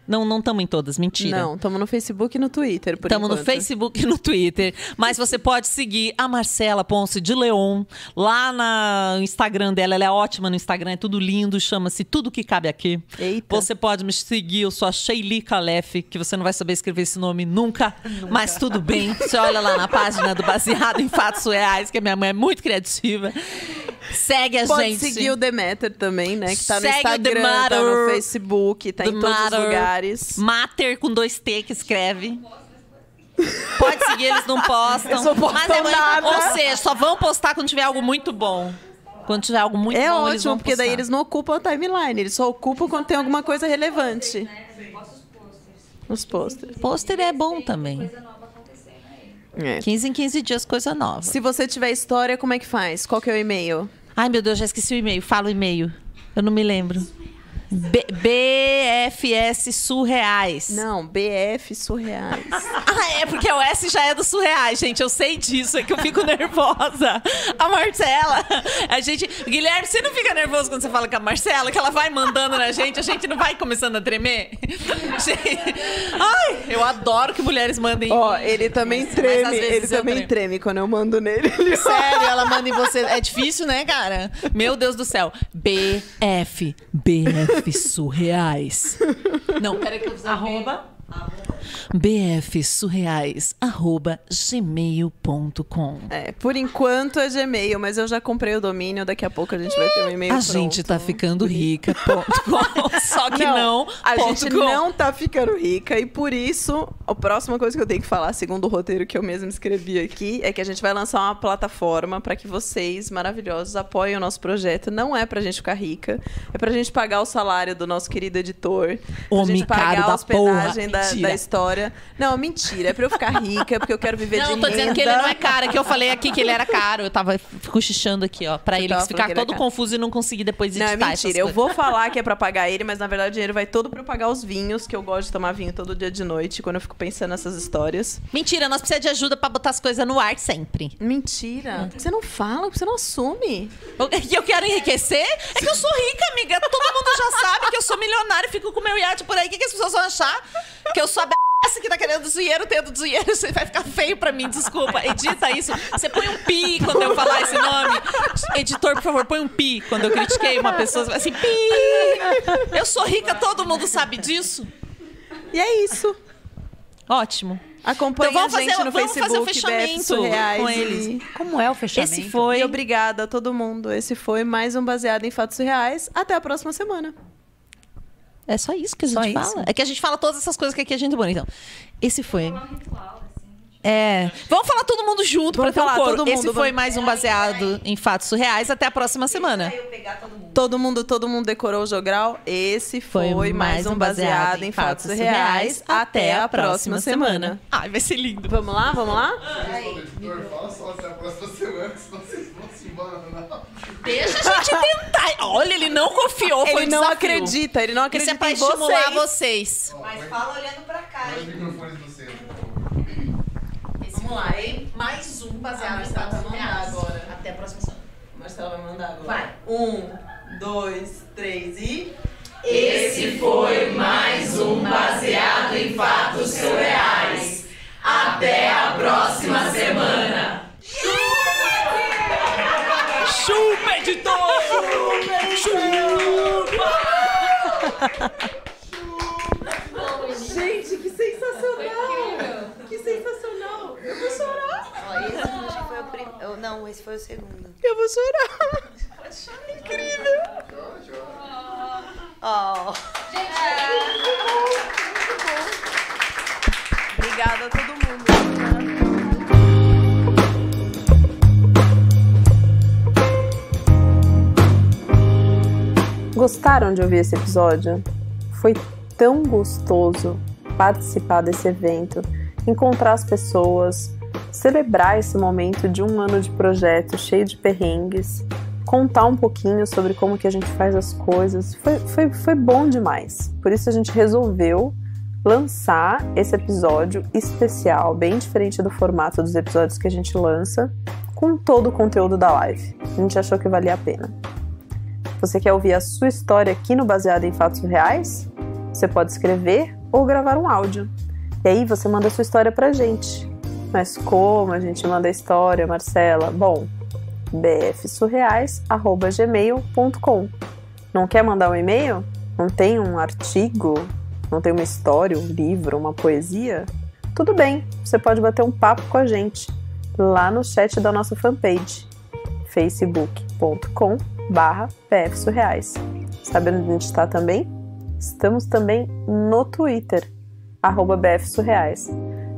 Não estamos em todas, mentira. Não, estamos no Facebook e no Twitter, por Estamos no enquanto. Facebook e no Twitter. Mas você pode seguir a Marcela Ponce de Leon lá no Instagram dela. Ela é ótima no Instagram, é tudo lindo, chama-se Tudo Que Cabe Aqui. Eita. Você pode me seguir, eu sou a Shelly Calef, que você não vai saber escrever esse nome nunca. Mas tudo bem. Você olha lá na página do Baseado em Fatos Reais, que a minha mãe é muito criativa. Segue a Pode gente. seguir o Demeter também, né? Que tá no Segue o Instagram, tá Demeter. no Facebook, tá em todos os lugares. Mater com 2T que escreve. Pode seguir, eles não postam. Eles não postam nada. Ou seja, só vão postar quando tiver algo muito bom. Quando tiver algo muito É bom, eles ótimo, vão porque postar. daí eles não ocupam a timeline, eles só ocupam quando tem alguma coisa relevante. Os posters. Pôster é bom também. 15 em 15 dias, coisa nova. Se você tiver história, como é que faz? Qual que é o e-mail? Ai, meu Deus, já esqueci o e-mail. Fala o e-mail. Eu não me lembro. BFS Surreais. Não, BF Surreais. É porque o S já é do Surreais, gente. Eu sei disso, é que eu fico nervosa. A Marcela, Guilherme, você não fica nervoso quando você fala com a Marcela, que ela vai mandando na gente, a gente não vai começando a tremer? Ai, eu adoro que mulheres mandem. Ele também treme, ele também treme quando eu mando nele. Sério, ela manda em você. É difícil, né, cara? Meu Deus do céu. BF Surreais. Não, peraí que eu preciso. bfsurreais@gmail.com. Por enquanto é Gmail, mas eu já comprei o domínio, daqui a pouco a gente vai ter um e-mail A pronto. gente tá ficando rica.com. Só que não. A gente não tá ficando rica e por isso, a próxima coisa que eu tenho que falar, segundo o roteiro que eu mesma escrevi aqui, é que a gente vai lançar uma plataforma para que vocês, maravilhosos, apoiem o nosso projeto. Não é pra gente ficar rica, é pra gente pagar o salário do nosso querido editor, pra gente pagar a hospedagem da história. Não, mentira, é pra eu ficar rica, porque eu quero viver de Não, renda. tô dizendo que ele não é caro, é que eu falei aqui que ele era caro. Eu tava cochichando aqui, ó, pra ele tava ficar falando que ele todo era caro. confuso e não conseguir depois Não, editar é essas mentira. Eu coisas. vou falar que é pra pagar ele, mas na verdade o dinheiro vai todo pra eu pagar os vinhos, que eu gosto de tomar vinho todo dia de noite, quando eu fico pensando nessas histórias. Mentira, nós precisamos de ajuda pra botar as coisas no ar sempre. Mentira. Por que você não fala? Por que você não assume? E eu quero enriquecer? É que eu sou rica, amiga. Todo mundo já sabe que eu sou milionária e fico com meu iate por aí. O que as pessoas vão achar? Que eu sou a essa que tá querendo dinheiro, tendo dinheiro. Você vai ficar feio pra mim, desculpa. Edita isso. Você põe um pi quando eu falar esse nome. Editor, por favor, põe um pi. Quando eu critiquei uma pessoa, você vai assim, pi. Eu sou rica, todo mundo sabe disso. E é isso. Ótimo. Acompanhe Então, a gente no Facebook, fazer o BF fechamento Surreais com eles. Como é o fechamento? Esse foi. E obrigada a todo mundo. Esse foi mais um Baseado em Fatos Surreais. Até a próxima semana. É só isso que a gente fala. É que a gente fala todas essas coisas que aqui a gente põe. Então, esse foi. Vamos falar todo mundo junto pra ter um coro. Esse foi mais um Baseado em Fatos Surreais. Até a próxima semana. Eu pegar todo mundo. Todo mundo decorou o jogral? Esse foi mais um Baseado em Fatos Reais. Até a próxima semana. Ai, vai ser lindo. Vamos lá? Editor, fala só até a próxima semana, senão vocês vão se embora, não. Deixa a gente tentar. Olha, ele não confiou, foi Ele não desafio. acredita, ele não acredita Isso é pra em estimular vocês. Mas fala olhando pra cá, Mas hein? os microfones do centro. Vamos lá, hein? Mais um Baseado em Fatos Reais. agora. Até a próxima semana. Marcela vai mandar agora. Vai. 1, 2, 3 e... Esse foi mais um Baseado em Fatos Surreais. Até a próxima semana. Chupa, editor! Chupa! Gente, que sensacional! Que sensacional! Eu vou chorar! Ó, esse acho que foi o primeiro. Não, esse foi o segundo. Eu vou chorar! Pode chorar. Incrível! Ó. Obrigada a todo mundo. Gostaram de ouvir esse episódio? Foi tão gostoso participar desse evento, encontrar as pessoas, celebrar esse momento de um ano de projeto cheio de perrengues, contar um pouquinho sobre como que a gente faz as coisas. Foi bom demais. Por isso a gente resolveu lançar esse episódio especial, bem diferente do formato dos episódios que a gente lança, com todo o conteúdo da live. A gente achou que valia a pena. Você quer ouvir a sua história aqui no Baseado em Fatos Reais? Você pode escrever ou gravar um áudio. E aí você manda a sua história pra gente. Mas como a gente manda a história, Marcela? Bom, bfsurreais@gmail.com. Não quer mandar um e-mail? Não tem um artigo? Não tem uma história, um livro, uma poesia? Tudo bem, você pode bater um papo com a gente lá no chat da nossa fanpage, facebook.com/bfsurreais. Sabe onde a gente está também? Estamos também no Twitter, @bfsurreais.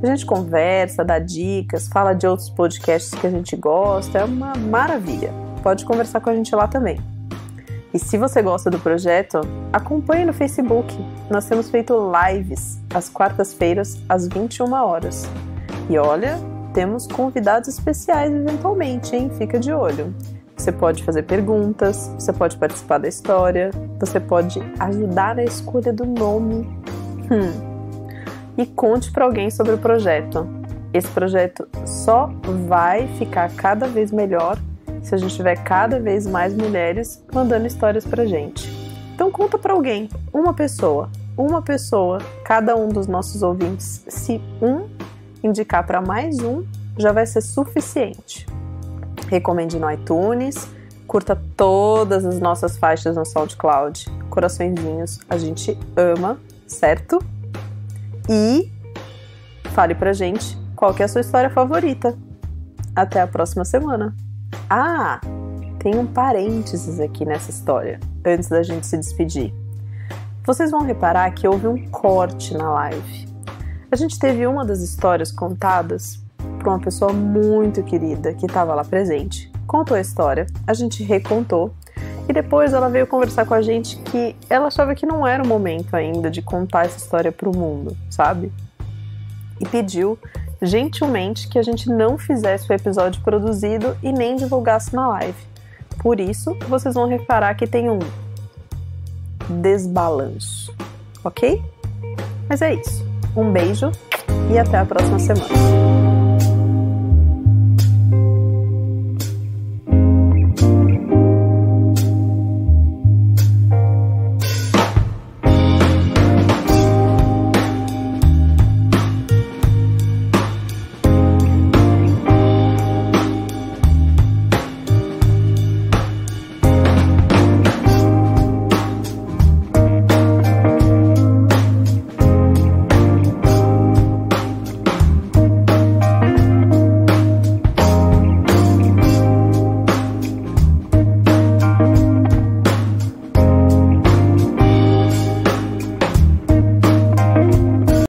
A gente conversa, dá dicas, fala de outros podcasts que a gente gosta, é uma maravilha. Pode conversar com a gente lá também. E se você gosta do projeto, acompanhe no Facebook. Nós temos feito lives às quartas-feiras, às 21 horas. E olha, temos convidados especiais eventualmente, hein? Fica de olho. Você pode fazer perguntas, você pode participar da história, você pode ajudar na escolha do nome. E conte para alguém sobre o projeto. Esse projeto só vai ficar cada vez melhor se a gente tiver cada vez mais mulheres mandando histórias pra gente. Então conta para alguém, uma pessoa, cada um dos nossos ouvintes. Se um indicar para mais um, já vai ser suficiente. Recomende no iTunes, curta todas as nossas faixas no SoundCloud. Coraçõezinhos, a gente ama, certo? E fale pra gente qual que é a sua história favorita. Até a próxima semana. Ah, tem um parênteses aqui nessa história, antes da gente se despedir. Vocês vão reparar que houve um corte na live. A gente teve uma das histórias contadas por uma pessoa muito querida que estava lá presente. Contou a história, a gente recontou, e depois ela veio conversar com a gente que ela achava que não era o momento ainda de contar essa história para o mundo, sabe? E pediu gentilmente que a gente não fizesse o episódio produzido e nem divulgasse na live. Por isso, vocês vão reparar que tem um desbalanço, ok? Mas é isso. Um beijo e até a próxima semana.